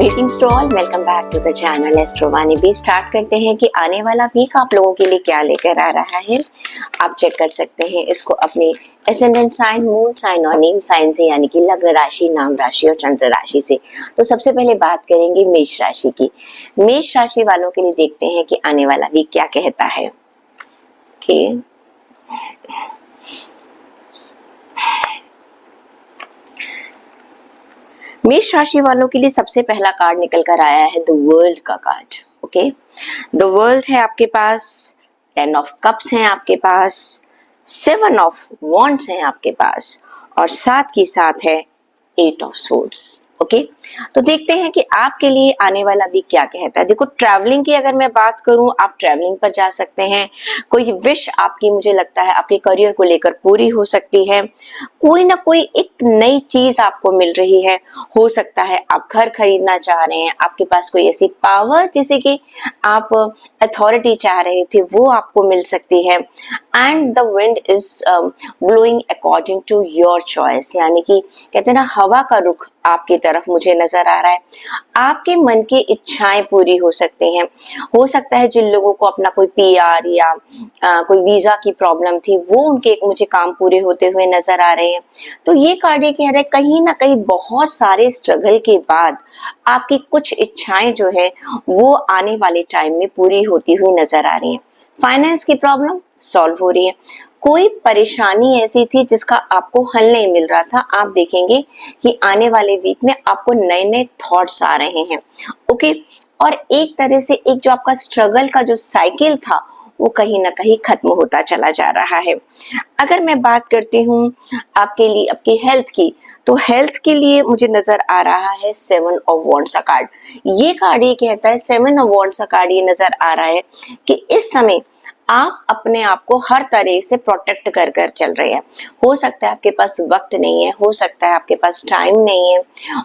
Greetings to all, welcome back to the channel Astrovani भी। Start करते हैं कि आने वाला वीक आप लोगों के लिए क्या लेकर आ रहा है। आप चेक कर सकते हैं इसको अपने एसेंडेंट साइन, मून साइन और नेम साइन से, यानी कि लग्न राशि, नाम राशि और चंद्र राशि से। तो सबसे पहले बात करेंगे मेष राशि की। मेष राशि वालों के लिए देखते हैं कि आने वाला वीक क्या कहता है। मेष राशि वालों के लिए सबसे पहला कार्ड निकल कर आया है द वर्ल्ड का कार्ड। ओके, द वर्ल्ड है आपके पास, 10 ऑफ कप्स हैं आपके पास, 7 ऑफ वॉन्ड्स हैं आपके पास और साथ ही साथ है 8 ऑफ स्वॉर्ड्स। ओके, तो देखते हैं कि आपके लिए आने वाला वीक क्या कहता है। देखो, ट्रैवलिंग की अगर मैं बात करूं, आप ट्रैवलिंग पर जा सकते हैं। कोई विश आपकी, मुझे लगता है आपके करियर को लेकर पूरी हो सकती है। कोई ना कोई एक नई चीज आपको मिल रही है। हो सकता है आप घर खरीदना चाह रहे हैं, आपके पास कोई ऐसी पावर जैसे कि आप अथॉरिटी चाह रहे थे, वो आपको मिल सकती है। And the wind is blowing according to your choice, यानी कि कहते हैं ना, हवा का रुख आपकी तरफ मुझे नजर आ रहा है। आपके मन की इच्छाएं पूरी हो सकती हैं। हो सकता है जिन लोगों को अपना कोई पीआर या कोई वीजा की प्रॉब्लम थी, वो उनके मुझे काम पूरे होते हुए नजर आ रहे हैं। तो ये कार्ड ये कह रहा है कहीं ना कहीं बहुत सारे स्ट्रगल के बाद आपकी कुछ इच्छाएं जो है वो आने वाले टाइम में पूरी होती हुई नजर आ रही हैं। फाइनेंस की प्रॉब्लम सॉल्व हो रही है। कोई परेशानी ऐसी थी जिसका आपको हल नहीं मिल रहा था, आप देखेंगे कि आने वाले वीक में आपको नए नए थॉट्स आ रहे हैं। ओके, और एक तरह से एक जो आपका स्ट्रगल का जो साइकिल था वो कहीं ना कहीं खत्म होता चला जा रहा है। अगर मैं बात करती हूँ आपके लिए आपकी हेल्थ की, तो हेल्थ के लिए मुझे नजर आ रहा है 7 ऑफ वॉन्ड्स का कार्ड। ये कार्ड ये कहता है, 7 ऑफ वॉन्ड्स का कार्ड ये नजर आ रहा है कि इस समय आप अपने आप को हर तरह से प्रोटेक्ट कर कर चल रहे हैं। हो सकता है आपके पास वक्त नहीं है, हो सकता है आपके पास टाइम नहीं है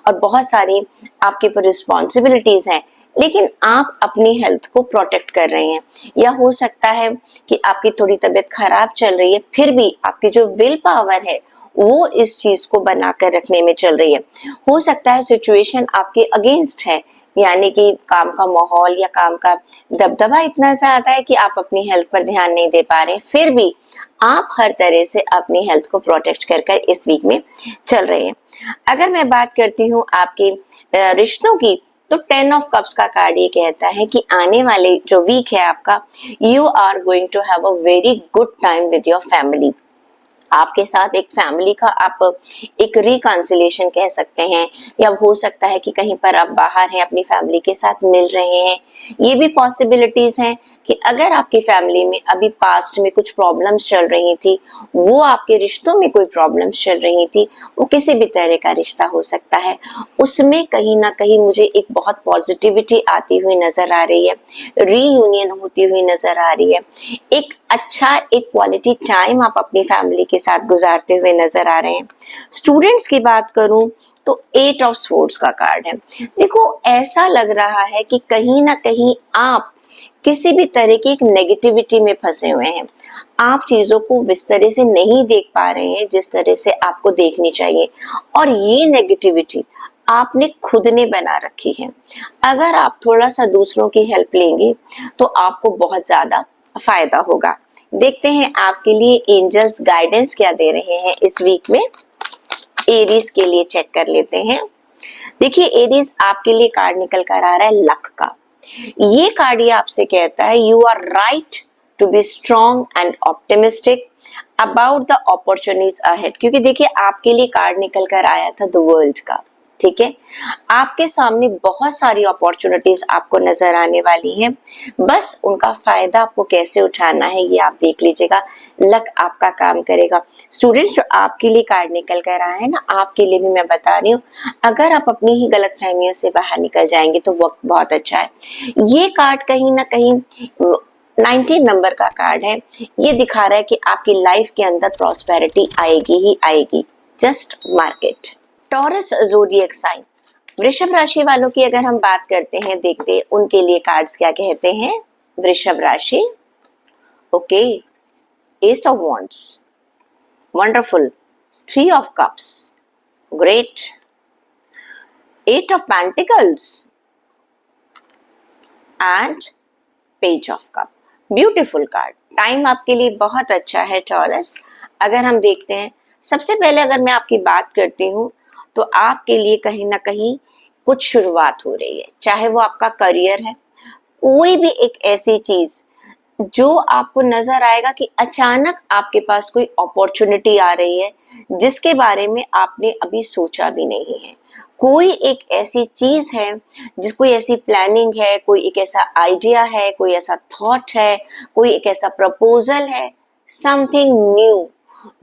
और बहुत सारी आपके ऊपर रिस्पॉन्सिबिलिटीज हैं, लेकिन आप अपनी हेल्थ को प्रोटेक्ट कर रहे हैं। या हो सकता है कि आपकी थोड़ी तबीयत खराब चल रही है, फिर भी आपकी जो विल पावर है वो इस चीज को बनाकर रखने में चल रही है। हो सकता है सिचुएशन आपके अगेंस्ट है, यानी कि काम का माहौल या काम का दबदबा इतना ज्यादा है कि आप अपनी हेल्थ पर ध्यान नहीं दे पा रहे, फिर भी आप हर तरह से अपनी हेल्थ को प्रोटेक्ट कर कर इस वीक में चल रहे हैं। अगर मैं बात करती हूँ आपके रिश्तों की, तो 10 ऑफ कप्स का कार्ड ये कहता है कि आने वाले जो वीक है आपका, you are going to have a very good time with your family. आपके साथ एक फैमिली का आप एक रिकॉन्सिलिएशन कह सकते हैं, या हो सकता है कि कहीं पर आप बाहर हैं, अपनी फैमिली के साथ मिल रहे हैं। ये भी पॉसिबिलिटीज हैं कि अगर आपकी फैमिली में अभी पास्ट में कुछ प्रॉब्लम्स चल रही थी, वो आपके रिश्तों में कोई प्रॉब्लम्स चल रही थी, वो किसी भी तरह का रिश्ता हो सकता है, उसमें कहीं ना कहीं मुझे एक बहुत पॉजिटिविटी आती हुई नजर आ रही है, रीयूनियन होती हुई नजर आ रही है। एक अच्छा एक क्वालिटी टाइम आप अपनी फैमिली के साथ गुजारते हुए नजर आ रहे हैं। स्टूडेंट्स की बात करूं तो 8 ऑफ स्वॉर्ड्स का कार्ड है। देखो, ऐसा लग रहा है कि कहीं ना कहीं आप किसी भी तरह की एक नेगेटिविटी में फंसे हुए हैं। आप चीजों को इस तरह से नहीं देख पा रहे हैं जिस तरह से आपको देखनी चाहिए, और ये नेगेटिविटी आपने खुद ने बना रखी है। अगर आप थोड़ा सा दूसरों की हेल्प लेंगे तो आपको बहुत ज्यादा फायदा होगा। देखते हैं आपके लिए एंजल्स गाइडेंस क्या दे रहे हैं इस वीक में। एरीज के लिए चेक कर लेते हैं। देखिए एरीज, आपके लिए कार्ड निकल कर आ रहा है लक का। ये कार्ड ये आपसे कहता है you are right to be strong and optimistic about the opportunities ahead. क्योंकि देखिए आपके लिए कार्ड निकल कर आया था द वर्ल्ड का, ठीक है। आपके सामने बहुत सारी अपॉर्चुनिटीज आपको नजर आने वाली हैं, बस उनका फायदा आपको कैसे उठाना है ये आप देख लीजिएगा। लक आपका काम करेगा। स्टूडेंट्स, जो आपके लिए कार्ड निकल कर आया है ना, आपके लिए भी मैं बता रही हूँ, अगर आप अपनी ही गलत फहमियों से बाहर निकल जाएंगे तो वक्त बहुत अच्छा है। ये कार्ड कहीं ना कहीं 19 नंबर का कार्ड है। ये दिखा रहा है कि आपकी लाइफ के अंदर प्रॉस्पेरिटी आएगी ही आएगी। Just mark it. Taurus zodiac sign, वृषभ राशि वालों की अगर हम बात करते हैं, देखते उनके लिए कार्ड्स क्या कहते हैं। वृषभ राशि, okay, S of wands, wonderful, 3 of cups, great, 8 of Pentacles and page of cup. Beautiful card. Time आपके लिए बहुत अच्छा है टॉरस। अगर हम देखते हैं, सबसे पहले अगर मैं आपकी बात करती हूँ तो आपके लिए कहीं ना कहीं कुछ शुरुआत हो रही है, चाहे वो आपका करियर है, कोई भी एक ऐसी चीज जो आपको नजर आएगा कि अचानक आपके पास कोई अपॉर्चुनिटी आ रही है जिसके बारे में आपने अभी सोचा भी नहीं है। कोई एक ऐसी चीज है, कोई ऐसी प्लानिंग है, कोई एक ऐसा आइडिया है, कोई ऐसा थॉट है, कोई एक ऐसा प्रपोजल है, समथिंग न्यू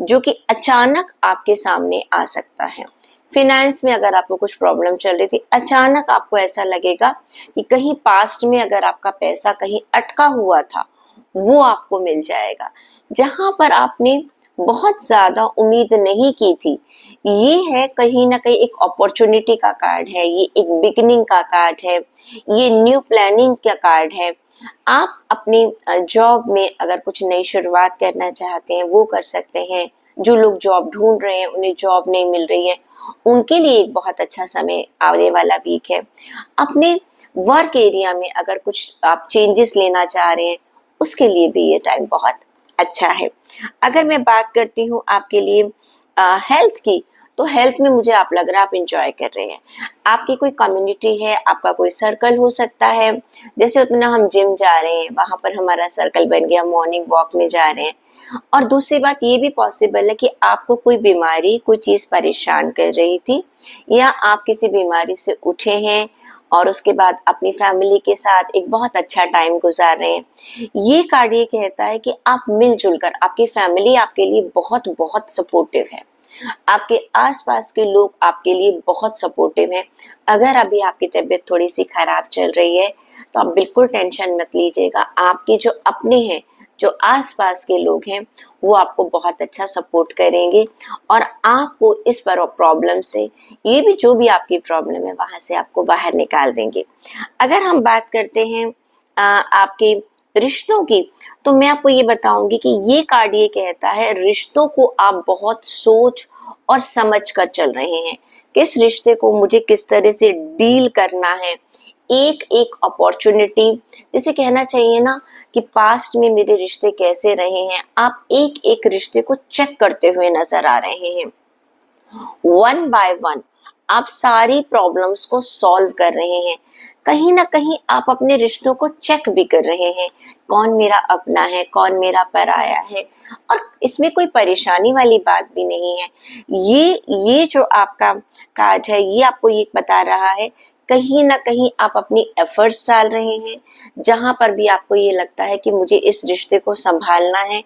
जो कि अचानक आपके सामने आ सकता है। फिनेंस में अगर आपको कुछ प्रॉब्लम चल रही थी, अचानक आपको ऐसा लगेगा कि कहीं पास्ट में अगर आपका पैसा कहीं अटका हुआ था वो आपको मिल जाएगा। जहां पर आपने बहुत ज्यादा उम्मीद नहीं की थी, ये है कहीं ना कहीं एक अपॉर्चुनिटी का कार्ड है, ये एक बिगिनिंग का कार्ड है, ये न्यू प्लानिंग का कार्ड है। आप अपनी जॉब में अगर कुछ नई शुरुआत करना चाहते हैं वो कर सकते हैं। जो लोग जॉब ढूंढ रहे हैं, उन्हें जॉब नहीं मिल रही है, उनके लिए एक बहुत अच्छा समय आने वाला वीक है। अपने वर्क एरिया में अगर कुछ आप चेंजेस लेना चाह रहे हैं, उसके लिए भी ये टाइम बहुत अच्छा है। अगर मैं बात करती हूँ आपके लिए हेल्थ की, तो हेल्थ में मुझे आप लग रहा है आप इंजॉय कर रहे हैं। आपकी कोई कम्युनिटी है, आपका कोई सर्कल हो सकता है, जैसे उतना हम जिम जा रहे हैं वहां पर हमारा सर्कल बन गया, मॉर्निंग वॉक में जा रहे हैं। और दूसरी बात ये भी पॉसिबल है कि आपको कोई बीमारी, कोई चीज परेशान कर रही थी, या आप किसी बीमारी से उठे हैं और उसके बाद अपनी फैमिली के साथ एक बहुत अच्छा टाइम गुजार रहे हैं। ये कार्ड ये कहता है कि आप मिलजुल कर, आपकी फैमिली आपके लिए बहुत बहुत सपोर्टिव है, आपके आसपास के लोग आपके लिए बहुत सपोर्टिव हैं। अगर अभी आपकी तबीयत थोड़ी सी खराब चल रही है तो आप बिल्कुल टेंशन मत लीजिएगा। आपके जो अपने हैं, जो आसपास के लोग हैं, वो आपको बहुत अच्छा सपोर्ट करेंगे और आपको इस पर प्रॉब्लम से, ये भी जो भी आपकी प्रॉब्लम है वहां से आपको बाहर निकाल देंगे। अगर हम बात करते हैं आपके रिश्तों की, तो मैं आपको ये बताऊंगी कि ये कार्ड ये कहता है रिश्तों को आप बहुत सोच और समझ कर चल रहे हैं। किस रिश्ते को मुझे किस तरह से डील करना है, एक एक अपॉर्चुनिटी, जैसे कहना चाहिए ना कि पास्ट में मेरे रिश्ते कैसे रहे हैं, आप एक एक रिश्ते को चेक करते हुए नजर आ रहे हैं। वन बाय वन आप सारी प्रॉब्लम्स को सॉल्व कर रहे हैं। कहीं ना कहीं आप अपने रिश्तों को चेक भी कर रहे हैं, कौन मेरा अपना है, कौन मेरा पराया है। और इसमें कोई परेशानी वाली बात भी नहीं है। ये जो आपका कार्ड है ये आपको ये बता रहा है कहीं ना कहीं आप अपनी एफर्ट्स डाल रहे हैं। जहां पर भी आपको ये लगता है कि मुझे इस रिश्ते को संभालना है,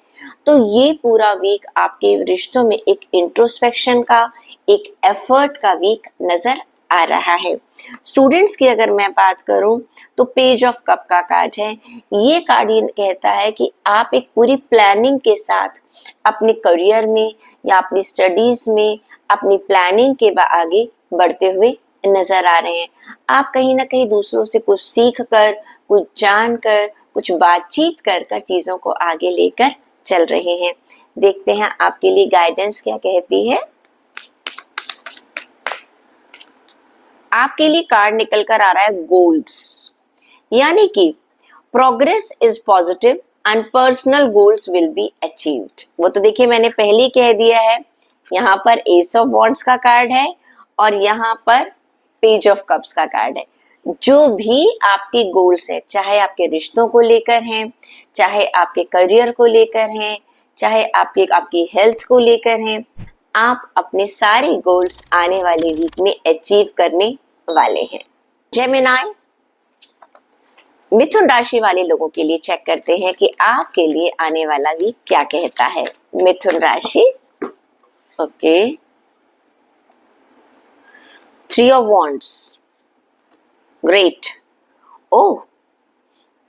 तो ये पूरा वीक आपके रिश्तों में एक इंट्रोस्पेक्शन का, एक एफर्ट का वीक नजर आ रहा है। स्टूडेंट्स की अगर मैं बात करूं तो पेज ऑफ कप का कार्ड है। ये कार्ड ये कहता है कि आप एक पूरी प्लानिंग के साथ अपने करियर में या अपनी स्टडीज में अपनी प्लानिंग के आगे बढ़ते हुए नजर आ रहे हैं। आप कहीं ना कहीं दूसरों से कुछ सीख कर, कुछ जान कर, कुछ बातचीत कर कर चीजों को आगे लेकर चल रहे हैं। देखते हैं आपके लिए गाइडेंस क्या कहती है। आपके लिए कार्ड निकल कर आ रहा है गोल्स, यानी कि progress is positive and personal goals will be achieved. वो तो देखिए मैंने पहले ही कह दिया है। यहाँ पर एस ऑफ वॉन्ड्स का कार्ड है और यहाँ पर पेज ऑफ कप्स का कार्ड है। जो भी आपके गोल्स है, चाहे आपके रिश्तों को लेकर हैं, चाहे आपके करियर को लेकर हैं, चाहे आपकी हेल्थ को लेकर हैं, आप अपने सारे गोल्स आने वाले वीक में अचीव करने वाले हैं। जेमिनाई, मिथुन राशि वाले लोगों के लिए चेक करते हैं कि आपके लिए आने वाला वीक क्या कहता है। मिथुन राशि, okay, 3 of Wands, great. Oh,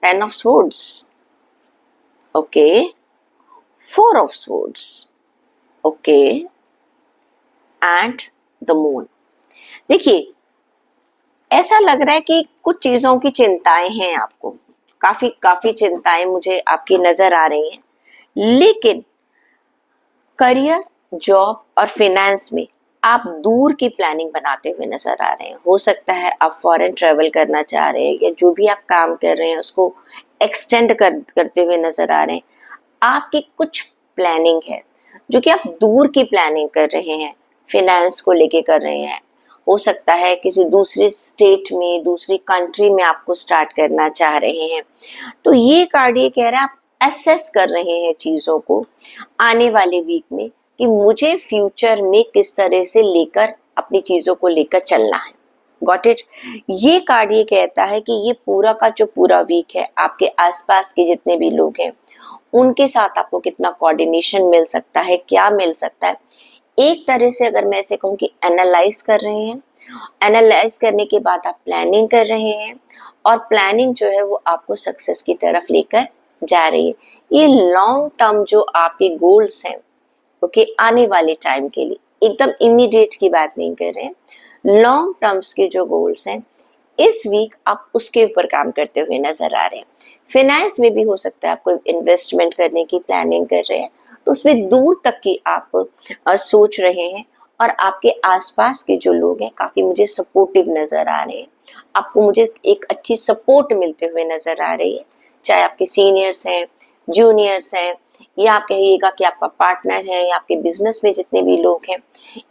10 of Swords, okay. 4 of Swords, okay, and the Moon. देखिए ऐसा लग रहा है कि कुछ चीजों की चिंताएं हैं आपको, काफी चिंताएं मुझे आपकी नजर आ रही हैं, लेकिन करियर, जॉब और फाइनेंस में आप दूर की प्लानिंग बनाते हुए नजर आ रहे हैं। हो सकता है आप फॉरेन ट्रेवल करना चाह रहे हैं या जो भी आप काम कर रहे हैं उसको एक्सटेंड करते हुए नजर आ रहे हैं। आपकी कुछ प्लानिंग है जो कि आप दूर की प्लानिंग कर रहे हैं, फिनेंस को लेके कर रहे हैं। हो सकता है किसी दूसरे स्टेट में, दूसरी कंट्री में आपको स्टार्ट करना चाह रहे हैं। तो ये कार्ड ये कह रहा है आप असेस कर रहे हैं चीजों को आने वाले वीक में कि मुझे फ्यूचर में किस तरह से लेकर अपनी चीजों को लेकर चलना है। Got it. ये कार्ड ये कहता है कि ये पूरा का जो पूरा वीक है आपके आसपास के जितने भी लोग हैं उनके साथ आपको कितना कोऑर्डिनेशन मिल सकता है, क्या मिल सकता है। एक तरह से अगर मैं ऐसे कहूँ कि एनालाइज कर रहे हैं, एनालाइज करने के बाद आप प्लानिंग कर रहे हैं और प्लानिंग जो है वो आपको सक्सेस की तरफ लेकर जा रही है। ये लॉन्ग टर्म जो आपके गोल्स हैं, ओके, आने वाले टाइम के लिए, एकदम इमीडिएट की बात नहीं कर रहे हैं, लॉन्ग टर्म्स के जो गोल्स हैं इस वीक आप उसके ऊपर काम करते हुए नजर आ रहे हैं। फिनेंस में भी हो सकता है आप कोई इन्वेस्टमेंट करने की प्लानिंग कर रहे हैं तो उसमें दूर तक की आप सोच रहे हैं और आपके आसपास के जो लोग हैं काफी मुझे सपोर्टिव नजर आ रहे हैं। आपको मुझे एक अच्छी सपोर्ट मिलते हुए नजर आ रही है, चाहे आपके सीनियर्स हैं, जूनियर्स हैं, या आप कहिएगा कि आपका पार्टनर है या आपके बिजनेस में जितने भी लोग हैं,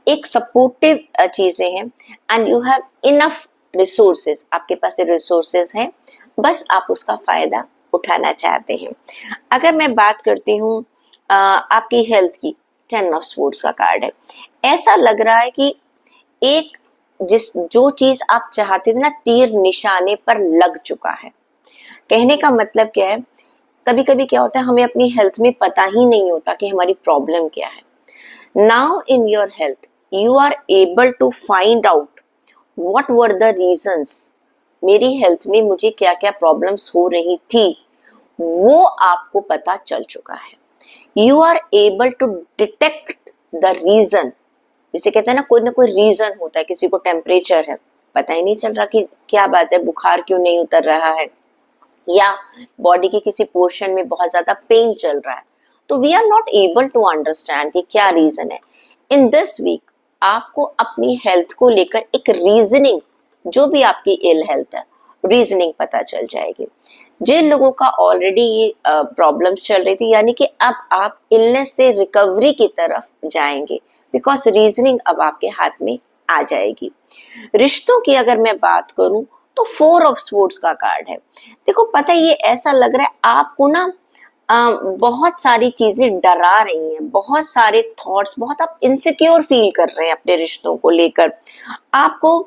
एक सपोर्टिव चीजें हैं and you have enough resources. आपके पास रिसोर्सेज हैं, बस आप उसका फायदा उठाना चाहते हैं। अगर मैं बात करती हूँ आपकी हेल्थ की, 10 ऑफ स्वॉर्ड्स का कार्ड है। ऐसा लग रहा है कि एक जो चीज आप चाहते थे ना, तीर निशाने पर लग चुका है। कहने का मतलब क्या है, कभी कभी क्या होता है हमें अपनी हेल्थ में पता ही नहीं होता कि हमारी प्रॉब्लम क्या है। Now in your health you are able to find out what were the reasons. मेरी हेल्थ में मुझे क्या क्या प्रॉब्लम्स हो रही थी वो आपको पता चल चुका है। You are able to detect the reason. जिसे कहते हैं ना कोई रीजन होता है, किसी को टेम्परेचर है, पता ही नहीं चल रहा कि क्या बात है, बुखार क्यों नहीं उतर रहा है, या बॉडी के किसी पोर्शन में बहुत ज्यादा पेन चल रहा है, तो we are not able to understand कि क्या रीजन है। इन दिस वीक आपको अपनी हेल्थ को लेकर एक रीजनिंग, जो भी आपकी इल हेल्थ है, रीजनिंग पता चल जाएगी। जिन लोगों का ऑलरेडी ये प्रॉब्लम्स चल रही थी, यानी कि अब आप इलनेस से रिकवरी की तरफ जाएंगे, बिकॉज रीजनिंग अब आपके हाथ में आ जाएगी। रिश्तों की अगर मैं बात करूं तो 4 ऑफ स्वॉर्ड्स का कार्ड है। देखो पता है ये ऐसा लग रहा है आपको ना बहुत सारी चीजें डरा रही हैं, बहुत सारे थॉट्स, बहुत आप इनसिक्योर फील कर रहे हैं अपने रिश्तों को लेकर। आपको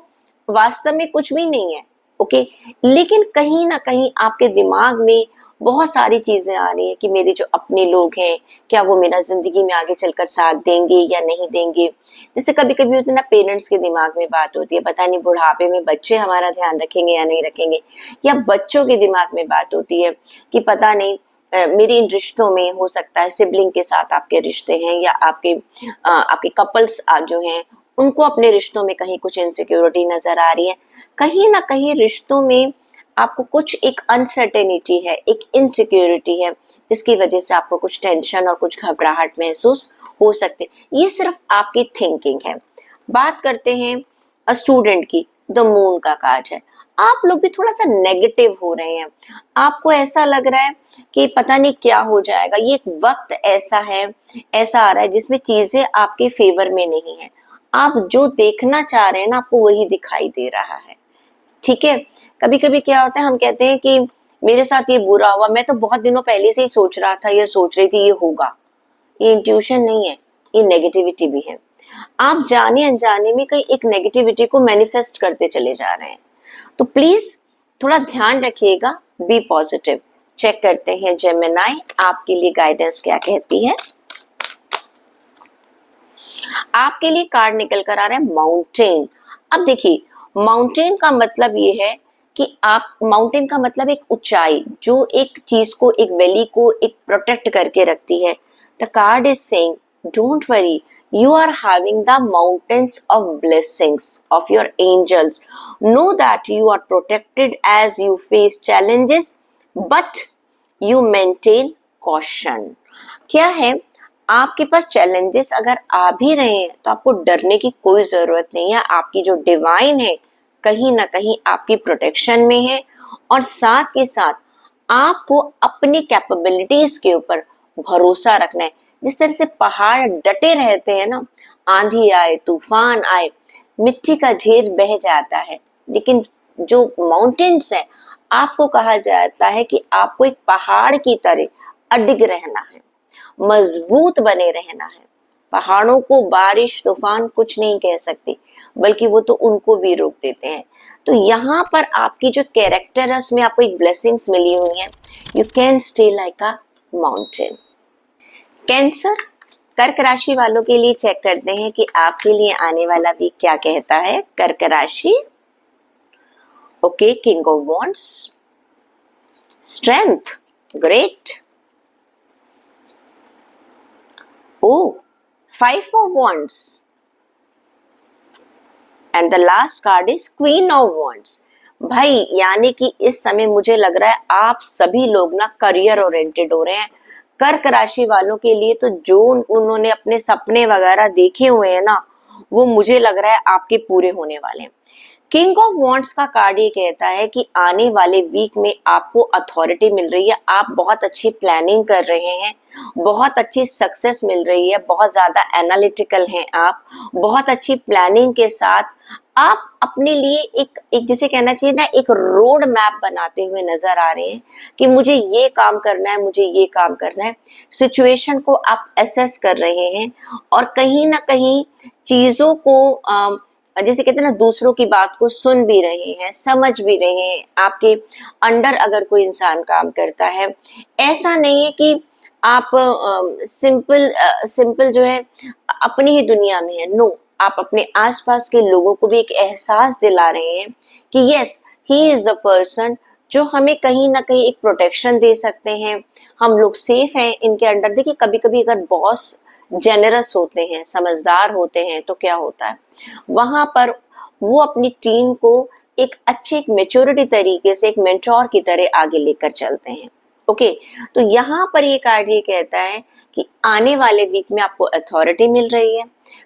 वास्तव में कुछ भी नहीं है, ओके, लेकिन कहीं ना कहीं आपके दिमाग में बहुत सारी चीजें आ रही हैं कि मेरे जो अपने लोग हैं क्या वो मेरा जिंदगी में आगे चलकर साथ देंगे या नहीं देंगे। जैसे कभी कभी होता है ना, पेरेंट्स के दिमाग में बात होती है, पता नहीं बुढ़ापे में बच्चे हमारा ध्यान रखेंगे या नहीं रखेंगे, या बच्चों के दिमाग में बात होती है कि पता नहीं मेरे इन रिश्तों में हो सकता है सिबलिंग के साथ आपके रिश्ते हैं, या आपके कपल्स जो हैं उनको अपने रिश्तों में कहीं कुछ इनसिक्योरिटी नजर आ रही है। कहीं ना कहीं रिश्तों में आपको कुछ एक अनसर्टेनिटी है, एक इनसिक्योरिटी है, जिसकी वजह से आपको कुछ टेंशन और कुछ घबराहट महसूस हो सकते। ये सिर्फ आपकी थिंकिंग है। बात करते हैं स्टूडेंट की, द मून का कार्ड है। आप लोग भी थोड़ा सा नेगेटिव हो रहे हैं, आपको ऐसा लग रहा है कि पता नहीं क्या हो जाएगा। ये एक वक्त ऐसा है, ऐसा आ रहा है जिसमें चीजें आपके फेवर में नहीं है। आप जो देखना चाह रहे हैं ना आपको वही दिखाई दे रहा है, ठीक है। कभी कभी क्या होता है हम कहते हैं कि मेरे साथ ये बुरा हुआ, मैं तो बहुत दिनों पहले से ही सोच रहा था, ये सोच रही थी ये होगा। ये इंट्यूशन नहीं है, ये नेगेटिविटी भी है। आप जाने अनजाने में कहीं एक नेगेटिविटी को मैनिफेस्ट करते चले जा रहे हैं। तो प्लीज थोड़ा ध्यान रखिएगा, बी पॉजिटिव। चेक करते हैं जेमिनी आपके लिए गाइडेंस क्या कहती है। आपके लिए कार्ड निकल कर आ रहा है माउंटेन। अब देखिए माउंटेन का मतलब ये है कि आप, माउंटेन का मतलब एक ऊंचाई जो एक चीज को, एक वैली को एक प्रोटेक्ट करके रखती है। The card is saying don't worry, you are having the mountains of blessings of your angels. Know that you are protected as you face challenges, but you maintain caution. क्या है, आपके पास challenges अगर आ भी रहे हैं तो आपको डरने की कोई जरूरत नहीं है। आपकी जो डिवाइन है कहीं ना कहीं आपकी प्रोटेक्शन में है, और साथ के साथ आपको अपनी कैपेबिलिटीज के ऊपर भरोसा रखना है। जिस तरह से पहाड़ डटे रहते हैं ना, आंधी आए तूफान आए मिट्टी का ढेर बह जाता है, लेकिन जो माउंटेन्स है आपको कहा जाता है कि आपको एक पहाड़ की तरह अडिग रहना है, मजबूत बने रहना है। पहाड़ों को बारिश तूफान कुछ नहीं कह सकती, बल्कि वो तो उनको भी रोक देते हैं। तो यहाँ पर आपकी जो कैरेक्टर है उसमें आपको एक ब्लेसिंग्स मिली हुई है। You can stay like a mountain. Cancer, कर्क राशि वालों के लिए चेक करते हैं कि आपके लिए आने वाला वीक क्या कहता है। कर्क राशि, okay, king of wands, strength, great. Oh, Five of Wands. And the last card is Queen of Wands. भाई यानी कि इस समय मुझे लग रहा है आप सभी लोग ना करियर ओरिएंटेड हो रहे हैं। कर्क राशि वालों के लिए तो जो उन्होंने अपने सपने वगैरह देखे हुए हैं ना, वो मुझे लग रहा है आपके पूरे होने वाले हैं। किंग ऑफ वॉन्ड्स का कार्ड ये कहता है कि आने वाले वीक में आपको अथॉरिटी मिल रही है, आप बहुत अच्छी प्लानिंग कर रहे हैं, बहुत अच्छी सक्सेस मिल रही है, बहुत ज्यादा एनालिटिकल हैं आप, बहुत अच्छी प्लानिंग के साथ आप अपने लिए एक जिसे कहना चाहिए ना, एक रोड मैप बनाते हुए नजर आ रहे हैं कि मुझे ये काम करना है, मुझे ये काम करना है। सिचुएशन को आप एसेस कर रहे हैं और कहीं ना कहीं चीजों को जैसे कहते हैं ना, दूसरों की बात को सुन भी रहे हैं, समझ भी रहे हैं। आपके अंडर अगर कोई इंसान काम करता है, ऐसा नहीं है कि आप सिंपल जो है अपनी ही दुनिया में है। नो, आप अपने आसपास के लोगों को भी एक एहसास दिला रहे हैं कि yes, he is the person जो हमें कहीं ना कहीं एक प्रोटेक्शन दे सकते हैं। हम लोग सेफ हैं इनके अंडर। देखिए, कभी कभी अगर बॉस जेनरस होते हैं, समझदार होते हैं, तो क्या होता है, वहां पर वो अपनी टीम को एक अच्छे, एक मेच्योरिटी तरीके से, एक मेंटोर की तरह आगे लेकर चलते हैं। ओके, तो यहाँ पर ये कार्ड ये कहता है कि आने वाले वीक में आपको अथॉरिटी मिल रही है।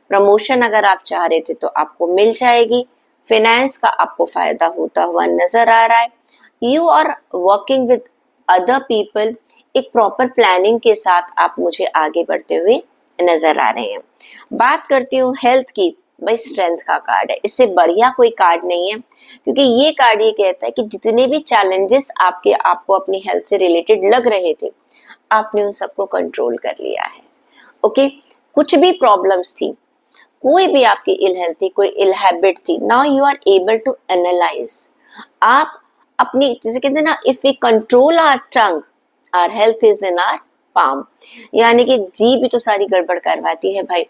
प्रमोशन अगर आप चाह रहे थे तो आपको मिल जाएगी। फाइनेंस का आपको फायदा होता हुआ नजर आ रहा है। You are working with other people, एक प्रॉपर प्लानिंग के साथ आप मुझे आगे बढ़ते हुए नजर आ रहे हैं। बात करती हूँ हेल्थ की, भाई स्ट्रेंथ का कार्ड है, इससे बढ़िया कोई कार्ड नहीं है, क्योंकि ये कार्ड ये कहता है कि जितने भी चैलेंजेस आपको अपनी हेल्थ से रिलेटेड लग रहे थे, आपने उन सबको कंट्रोल कर लिया है। ओके, कुछ भी प्रॉब्लम्स थी, कोई भी आपकी इल हेल्थ थी, कोई इल हैबिट थी, now you are able to analyse. आप अपनी, जैसे कहते हैं ना, if we control our tongue, our health is in our palm, यानी कि जी भी तो सारी गड़बड़ करवाती है भाई।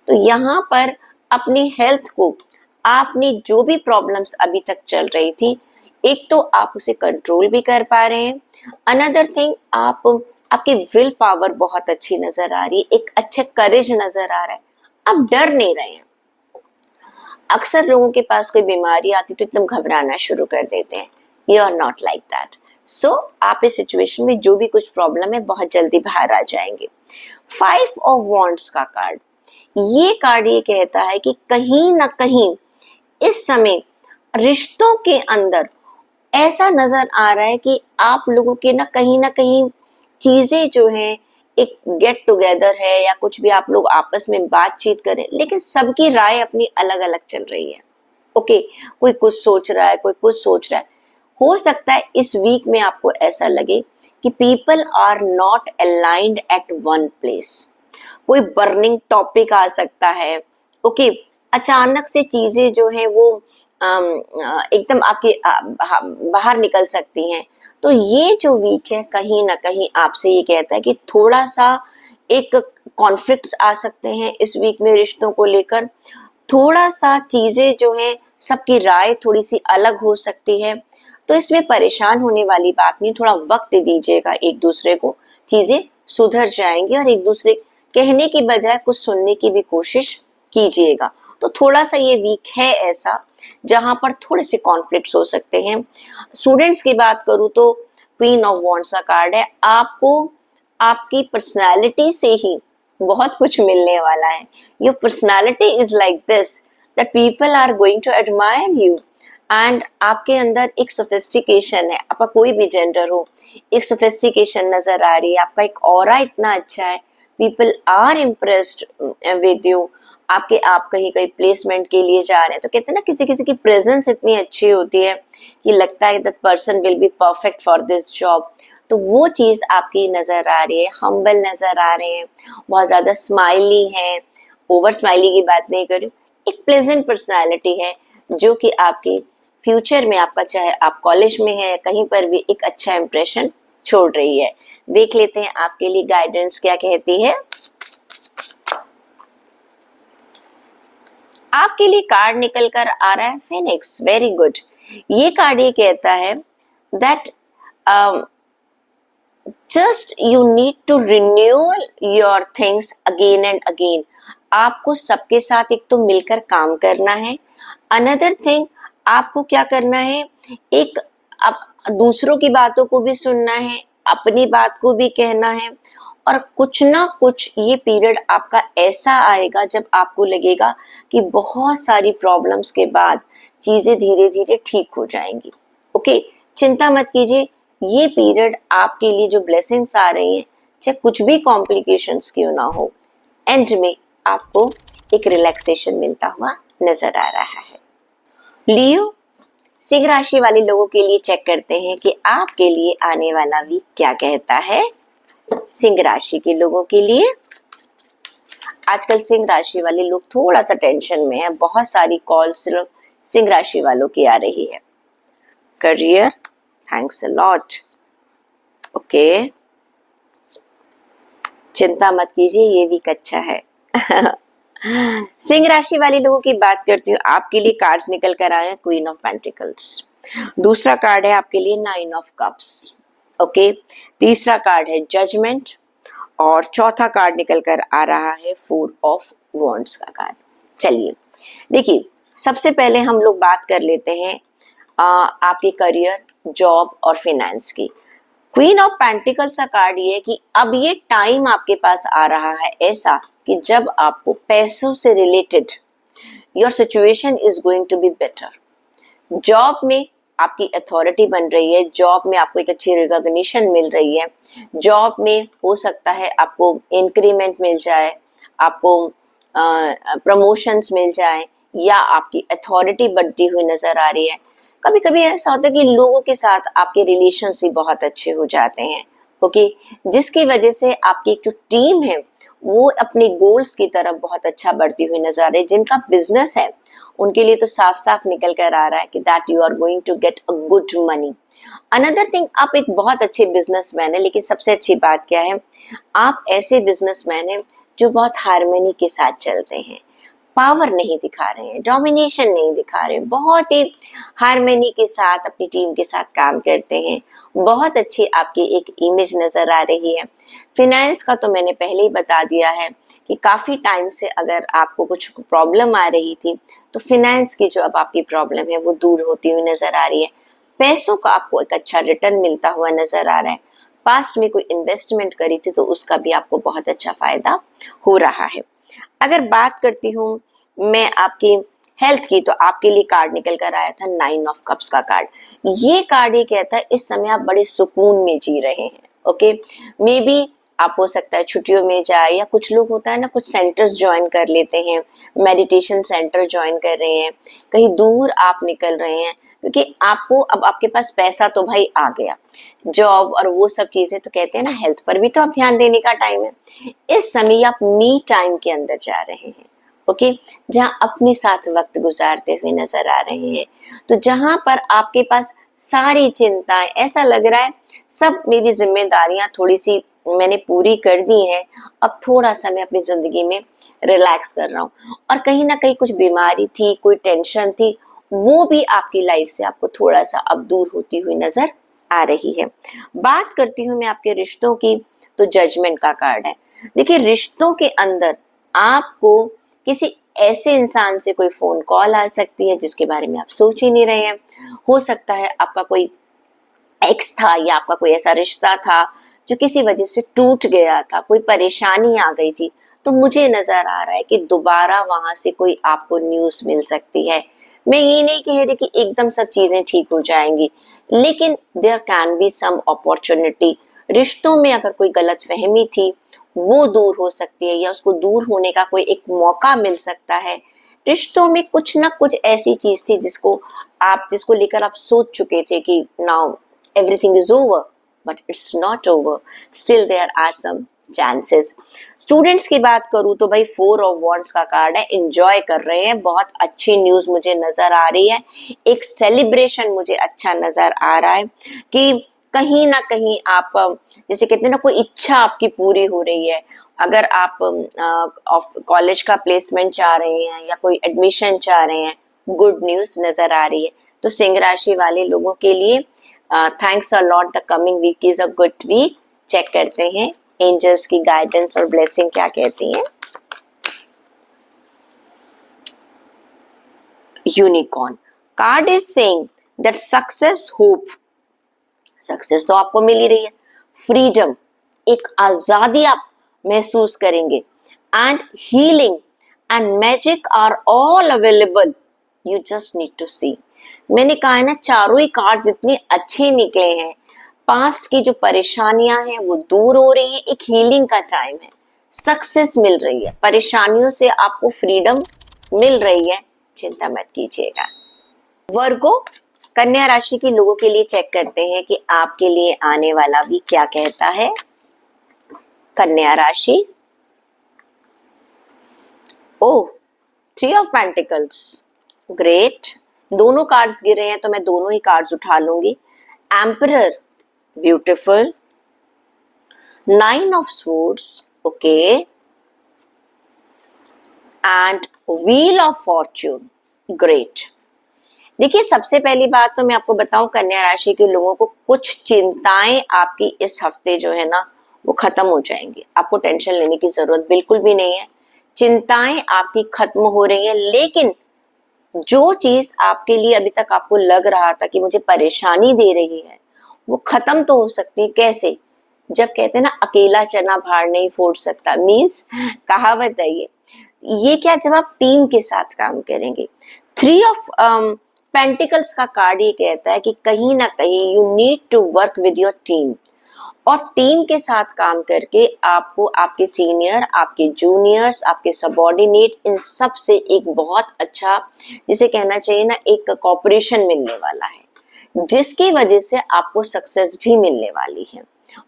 तो यहाँ पर अपनी हेल्थ को, आपने जो भी प्रॉब्लम्स अभी तक चल रही थी, एक तो आप उसे कंट्रोल भी कर पा रहे हैं। अनदर थिंग, आपकी विल पावर बहुत अच्छी नजर आ रही है, एक अच्छा करेज नजर आ रहा है, आप डर नहीं रहे हैं। अक्सर लोगों के पास कोई बीमारी आती तो एकदम घबराना शुरू कर देते हैं। You are not like that. So आप इस सिचुएशन में जो भी कुछ प्रॉब्लम है बहुत जल्दी बाहर आ जाएंगे। 5 ऑफ वॉन्ड्स का कार्ड, ये कार्ड ये कहता है कि कहीं ना कहीं इस समय रिश्तों के अंदर ऐसा नजर आ रहा है कि आप लोगों के ना कहीं चीजें जो हैं, एक गेट टुगेदर है या कुछ भी आप लोग आपस में बातचीत करें, लेकिन सबकी राय अपनी अलग अलग चल रही है। ओके, कोई कुछ सोच रहा है, कोई कुछ सोच रहा है। हो सकता है इस वीक में आपको ऐसा लगे कि people are not aligned at one place. कोई बर्निंग टॉपिक आ सकता है। ओके, अचानक से चीजें जो है वो एकदम आपके बाहर निकल सकती हैं। तो ये जो वीक है कहीं ना कहीं आपसे ये कहता है कि थोड़ा सा एक कॉन्फ्लिक्ट्स आ सकते हैं इस वीक में रिश्तों को लेकर। थोड़ा सा चीजें जो हैं, सबकी राय थोड़ी सी अलग हो सकती है। तो इसमें परेशान होने वाली बात नहीं, थोड़ा वक्त दीजिएगा एक दूसरे को, चीजें सुधर जाएंगी और एक दूसरे कहने की बजाय कुछ सुनने की भी कोशिश कीजिएगा। तो थोड़ा सा ये वीक है ऐसा जहां पर थोड़े से कॉन्फ्लिक्ट्स हो सकते हैं। स्टूडेंट्स की बात करूं तो क्वीन ऑफ वॉन्ड्स का कार्ड है। आपको आपकी पर्सनालिटी से ही बहुत कुछ मिलने वाला है। Your personality is like this that people are going to admire you, and आपके अंदर एक सोफिस्टिकेशन है, आपका कोई भी जेंडर हो, एक सोफिस्टिकेशन नजर आ रही है, आपका एक ऑरा इतना अच्छा है, people are impressed with you. आप कहीं कहीं प्लेसमेंट के लिए जा रहे हैं तो कहते हैं ना, किसी किसी की प्रेजेंस इतनी अच्छी होती है कि लगता है that person will be perfect for this job. तो वो चीज आपकी नजर आ रही है, हम्बल नजर आ रहे हैं, बहुत ज्यादा स्माइली हैं, ओवर स्माइली की बात नहीं कर रही, एक प्लेजेंट पर्सनालिटी है जो कि आपके फ्यूचर में, आपका चाहे आप कॉलेज में है कहीं पर भी, एक अच्छा इंप्रेशन छोड़ रही है। देख लेते हैं आपके लिए गाइडेंस क्या कहती है। आपके लिए कार्ड निकल कर आ रहा है फिनिक्स, वेरी गुड। ये कार्ड ये कहता है that just you need to renew your things again and again. आपको सबके साथ एक तो मिलकर काम करना है, अनदर थिंग आपको क्या करना है, एक आप दूसरों की बातों को भी सुनना है, अपनी बात को भी कहना है, और कुछ ना कुछ ये पीरियड आपका ऐसा आएगा जब आपको लगेगा कि बहुत सारी प्रॉब्लम्स के बाद चीजें धीरे धीरे ठीक हो जाएंगी। ओके, चिंता मत कीजिए, ये पीरियड आपके लिए जो ब्लेसिंग्स आ रही हैं, चाहे कुछ भी कॉम्प्लिकेशंस क्यों ना हो, एंड में आपको एक रिलैक्सेशन मिलता हुआ नजर आ रहा है। लियो, सिंह राशि वाले लोगों के लिए चेक करते हैं कि आपके लिए आने वाला वीक क्या कहता है। सिंह राशि के लोगों के लिए आजकल सिंह राशि वाले लोग थोड़ा सा टेंशन में है, बहुत सारी कॉल्स सिंह राशि वालों की आ रही है। Career, thanks a lot. Okay, चिंता मत कीजिए, ये वीक अच्छा है। सिंह राशि वाले लोगों की बात करती हूँ, आपके लिए कार्ड्स निकल कर आए हैं क्वीन ऑफ पेंटिकल्स, दूसरा कार्ड है आपके लिए नाइन ऑफ कप्स, ओके, तीसरा कार्ड है जजमेंट, और चौथा कार्ड निकल कर आ रहा है फोर ऑफ वॉन्ड्स का कार्ड। चलिए देखिए, सबसे पहले हम लोग बात कर लेते हैं आपके करियर, जॉब और फाइनेंस की। क्वीन ऑफ पेंटिकल्स का कार्ड ये है कि अब ये टाइम आपके पास आ रहा है ऐसा कि जब आपको पैसों से related your situation is going to be better. Job में आपकी अथॉरिटी बन रही है, जॉब में आपको एक अच्छी रिकॉग्निशन मिल रही है, जॉब में हो सकता है आपको इंक्रीमेंट मिल जाए, आपको प्रमोशंस मिल जाए, या आपकी अथॉरिटी बढ़ती हुई नजर आ रही है। कभी कभी ऐसा होता है कि लोगों के साथ आपके रिलेशंस ही बहुत अच्छे हो जाते हैं, ओके, जिसकी वजह से आपकी एक जो टीम है वो अपने गोल्स की तरफ बहुत अच्छा बढ़ती हुई नजर आ रही है। जिनका बिजनेस है उनके लिए तो साफ साफ निकल कर आ रहा है कि that you are going to get a good money. Another thing, आप एक बहुत अच्छे बिजनेसमैन है, लेकिन सबसे अच्छी बात क्या है, आप ऐसे बिजनेसमैन हैं जो बहुत हार्मनी के साथ चलते हैं, पावर नहीं दिखा रहे हैं, डोमिनेशन नहीं दिखा रहे हैं, बहुत ही हार्मनी के साथ अपनी टीम के साथ काम करते हैं, बहुत अच्छी आपकी एक इमेज नजर आ रही है। फिनेंस का तो मैंने पहले ही बता दिया है कि काफी टाइम से अगर आपको कुछ प्रॉब्लम आ रही थी तो फिनेंस की जो अब आपकी प्रॉब्लम है वो दूर होती हुई नजर आ रही है। पैसों का आपको एक अच्छा रिटर्न मिलता हुआ नजर आ रहा है। पास्ट में कोई इन्वेस्टमेंट करी थी तो उसका भी आपको बहुत अच्छा फायदा हो रहा है। अगर बात करती हूँ मैं आपकी हेल्थ की, तो आपके लिए कार्ड निकल कर आया था नाइन ऑफ कप्स का कार्ड। ये कार्ड ये कहता है इस समय आप बड़े सुकून में जी रहे हैं, ओके, मे बी आप हो सकता है छुट्टियों में जाए, या कुछ लोग होता है ना कुछ सेंटर्स ज्वाइन कर लेते हैं, मेडिटेशन सेंटर ज्वाइन कर रहे हैं, कहीं दूर आप निकल रहे हैं, क्योंकि आपको अब आपके पास पैसा तो भाई आ गया, जॉब और वो सब चीजें, तो कहते हैं ना हेल्थ पर भी तो आप ध्यान देने का टाइम है। इस समय आप मी टाइम के अंदर जा रहे हैं, ओके, जहाँ अपने साथ वक्त गुजारते हुए नजर आ रहे हैं। तो जहां पर आपके पास सारी चिंताएं, ऐसा लग रहा है सब मेरी जिम्मेदारियां थोड़ी सी मैंने पूरी कर दी हैं, अब थोड़ा सा मैं अपनी जिंदगी में रिलैक्स कर रहा हूँ, और कहीं ना कहीं कुछ बीमारी थी, कोई टेंशन थी, वो भी आपकी लाइफ से आपको थोड़ा सा अब दूर होती हुई नजर आ रही है। बात करती हूँ मैं आपके रिश्तों की, तो जजमेंट का कार्ड है। देखिए, रिश्तों के अंदर आपको किसी ऐसे इंसान से कोई फोन कॉल आ सकती है जिसके बारे में आप सोच ही नहीं रहे हैं। हो सकता है आपका कोई एक्स था, या आपका कोई ऐसा रिश्ता था जो किसी वजह से टूट गया था, कोई परेशानी आ गई थी, तो मुझे नजर आ रहा है कि दोबारा वहां से कोई आपको न्यूज मिल सकती है। मैं ये नहीं कह रही कि एकदम सब चीजें ठीक हो जाएंगी, लेकिन there can be some opportunity. रिश्तों में अगर कोई गलतफहमी थी वो दूर हो सकती है, या उसको दूर होने का कोई एक मौका मिल सकता है। रिश्तों में कुछ ना कुछ ऐसी चीज थी जिसको लेकर आप सोच चुके थे कि now everything is over, but it's not over. Still there are some chances. Students की बात करूँ तो भाई 4 ऑफ वॉन्ड्स का कार्ड है, एंजॉय कर रहे हैं, बहुत अच्छी न्यूज मुझे नजर आ रही है। एक सेलिब्रेशन मुझे अच्छा नजर आ रहा है कि कहीं ना कहीं आप जैसे कहते हैं ना, कोई इच्छा आपकी पूरी हो रही है। अगर आप कॉलेज का प्लेसमेंट चाह रहे हैं या कोई एडमिशन चाह रहे हैं, गुड न्यूज नजर आ रही है। तो सिंह राशि वाले लोगों के लिए thanks a lot, the coming week is a good week. Check करते हैं एंजल्स की गाइडेंस और ब्लेसिंग क्या कहती हैं। Unicorn card is saying that success, hope, success तो आपको मिल ही रही है, फ्रीडम, एक आजादी आप महसूस करेंगे, and healing and magic are all available, you just need to see. मैंने कहा है ना, चारों ही कार्ड्स इतने अच्छे निकले हैं। पास्ट की जो परेशानियां हैं वो दूर हो रही हैं, एक हीलिंग का टाइम है, सक्सेस मिल रही है, परेशानियों से आपको फ्रीडम मिल रही है, चिंता मत कीजिएगा। वर्गो कन्या राशि के लोगों के लिए चेक करते हैं कि आपके लिए आने वाला वीक क्या कहता है। कन्या राशि, ओह, 3 ऑफ पेंटिकल्स, ग्रेट। दोनों कार्ड्स गिरे हैं तो मैं दोनों ही कार्ड्स उठा लूंगी। Emperor, beautiful. 9 of swords, okay, and wheel of Fortune, great. देखिए, सबसे पहली बात तो मैं आपको बताऊं, कन्या राशि के लोगों को कुछ चिंताएं आपकी इस हफ्ते जो है ना वो खत्म हो जाएंगी। आपको टेंशन लेने की जरूरत बिल्कुल भी नहीं है, चिंताएं आपकी खत्म हो रही हैं। लेकिन जो चीज आपके लिए अभी तक आपको लग रहा था कि मुझे परेशानी दे रही है, वो खत्म तो हो सकती है। कैसे? जब कहते हैं ना, अकेला चना भार नहीं फोड़ सकता, मीन्स कहावत है ये क्या, जब आप टीम के साथ काम करेंगे। 3 ऑफ पेंटिकल्स का कार्ड ये कहता है कि कहीं ना कहीं you need to work with your team, और टीम के साथ काम करके आपको आपके सीनियर, आपके जूनियर्स, आपके सबॉर्डिनेट, इन सब से एक बहुत अच्छा, जिसे कहना चाहिए ना, एक कॉपरेशन मिलने वाला है, जिसकी वजह से आपको सक्सेस भी मिलने वाली है।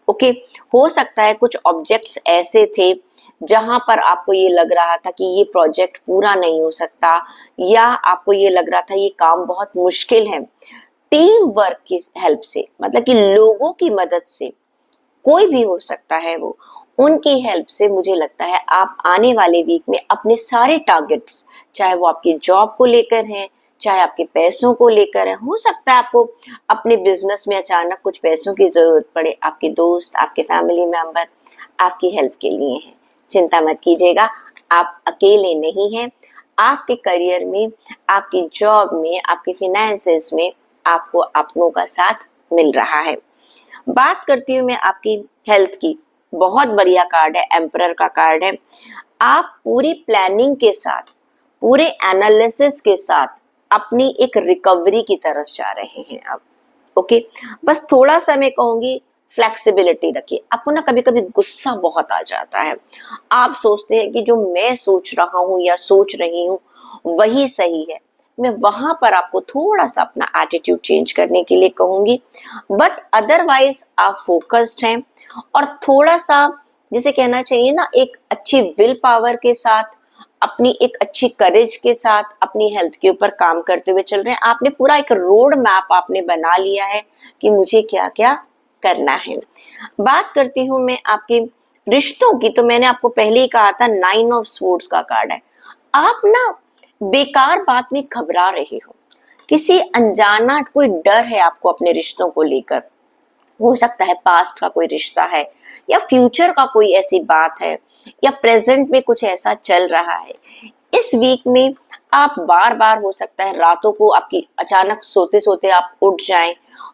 ओके, हो सकता है कुछ ऑब्जेक्ट्स ऐसे थे जहां पर आपको ये लग रहा था कि ये प्रोजेक्ट पूरा नहीं हो सकता, या आपको ये लग रहा था ये काम बहुत मुश्किल है। टीम वर्क की हेल्प से, मतलब कि लोगों की मदद से, कोई भी हो सकता है वो, उनकी हेल्प से मुझे लगता है आप आने वाले वीक में अपने सारे टारगेट्स, चाहे वो आपकी जॉब को लेकर हैं, चाहे आपके पैसों को लेकर है, हो सकता है आपको अपने बिजनेस में अचानक कुछ पैसों की जरूरत पड़े, आपके दोस्त, आपके फैमिली मेंबर आपकी हेल्प के लिए हैं। चिंता मत कीजिएगा, आप अकेले नहीं हैं। आपके करियर में, आपकी जॉब में, आपके फिनेंसेस में आपको अपनों का साथ मिल रहा है। बात करती हूँ मैं आपकी हेल्थ की, बहुत बढ़िया कार्ड है, एम्परर का कार्ड है। आप पूरी प्लानिंग के साथ, पूरे एनालिसिस के साथ अपनी एक रिकवरी की तरफ जा रहे हैं अब। ओके, बस थोड़ा सा मैं कहूंगी फ्लेक्सिबिलिटी रखिए। आपको ना कभी कभी गुस्सा बहुत आ जाता है, आप सोचते हैं कि जो मैं सोच रहा हूँ या सोच रही हूँ वही सही है। मैं वहां पर आपको थोड़ा सा अपना एटीट्यूड चेंज करने के लिए कहूंगी, बट अदरवाइज आप फोकस्ड हैं, और थोड़ा सा जिसे कहना चाहिए ना, एक अच्छी विल पावर के साथ, अपनी एक अच्छी करेज के साथ अपनी हेल्थ के ऊपर काम करते हुए चल रहे हैं। आपने पूरा एक रोड मैप आपने बना लिया है कि मुझे क्या क्या करना है। बात करती हूँ मैं आपके रिश्तों की, तो मैंने आपको पहले ही कहा था 9 ऑफ स्वॉर्ड्स का कार्ड है। आप ना बेकार बात में घबरा रहे हो, किसी अनजाना कोई डर है आपको अपने रिश्तों को लेकर। हो सकता है पास्ट का कोई रिश्ता है, या फ्यूचर का कोई ऐसी बात है, या प्रेजेंट में कुछ ऐसा चल रहा है। इस वीक में आप बार बार हो सकता है रातों को आपकी अचानक सोते सोते आप उठ जाएं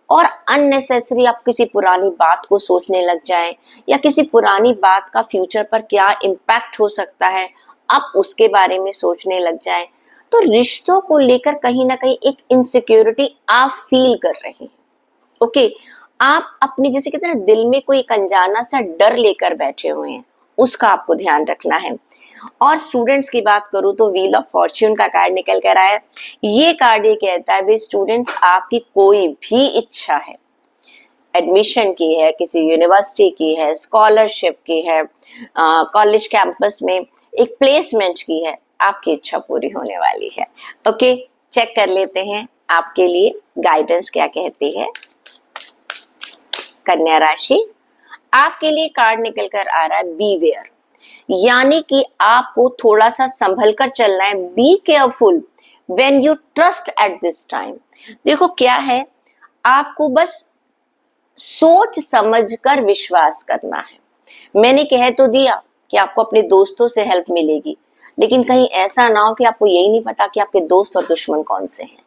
और अननेसेसरी आप किसी पुरानी बात को सोचने लग जाएं या किसी पुरानी बात का फ्यूचर पर क्या इम्पैक्ट हो सकता है आप उसके बारे में सोचने लग जाएं। तो रिश्तों को लेकर कहीं ना कहीं एक इनसिक्योरिटी आप फील कर रहे हैं। ओके, आप अपने जैसे कहते हैं ना दिल में कोई एक अनजाना सा डर लेकर बैठे हुए हैं, उसका आपको ध्यान रखना है। और स्टूडेंट्स की बात करूं तो व्हील ऑफ फॉर्च्यून का कार्ड निकल कर आया। ये कार्ड ये कहता है वे स्टूडेंट्स आपकी कोई भी इच्छा है, एडमिशन की है, किसी यूनिवर्सिटी की है, स्कॉलरशिप की है, कॉलेज कैंपस में एक प्लेसमेंट की है, आपकी इच्छा पूरी होने वाली है। ओके, चेक कर लेते हैं आपके लिए गाइडेंस क्या कहती है। कन्या राशि, आपके लिए कार्ड निकल कर आ रहा है बीवेयर, यानी कि आपको थोड़ा सा संभल कर चलना है। Be careful when you trust eight this time. देखो क्या है, आपको बस सोच समझ कर विश्वास करना है। मैंने कह तो दिया कि आपको अपने दोस्तों से हेल्प मिलेगी, लेकिन कहीं ऐसा ना हो कि आपको यही नहीं पता कि आपके दोस्त और दुश्मन कौन से हैं।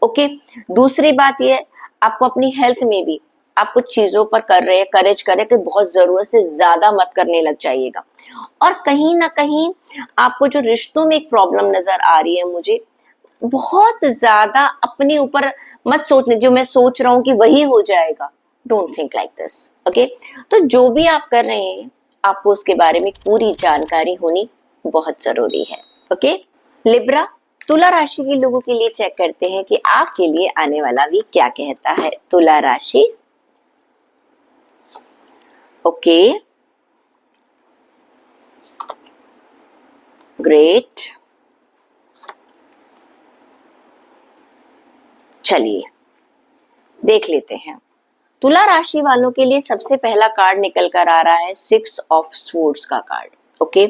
ओके, दूसरी बात यह, आपको अपनी हेल्थ में भी आप कुछ चीजों पर कर रहे हैं, करेज करें कि बहुत जरूरत से ज्यादा मत करने लग जाइएगा। और कहीं ना कहीं आपको जो रिश्तों में एक प्रॉब्लम नजर आ रही है मुझे, बहुत ज्यादा अपने ऊपर मत सोचने, जो मैं सोच रहा हूं कि वही हो जाएगा, don't think like this. Okay, तो जो भी आप कर रहे हैं आपको उसके बारे में पूरी जानकारी होनी बहुत जरूरी है। ओके, लिब्रा, तुला राशि के लोगों के लिए चेक करते हैं कि आपके लिए आने वाला वीक क्या कहता है। तुला राशि, ओके, ग्रेट। चलिए देख लेते हैं। तुला राशि वालों के लिए सबसे पहला कार्ड निकल कर आ रहा है 6 ऑफ स्वॉर्ड्स का कार्ड। ओके,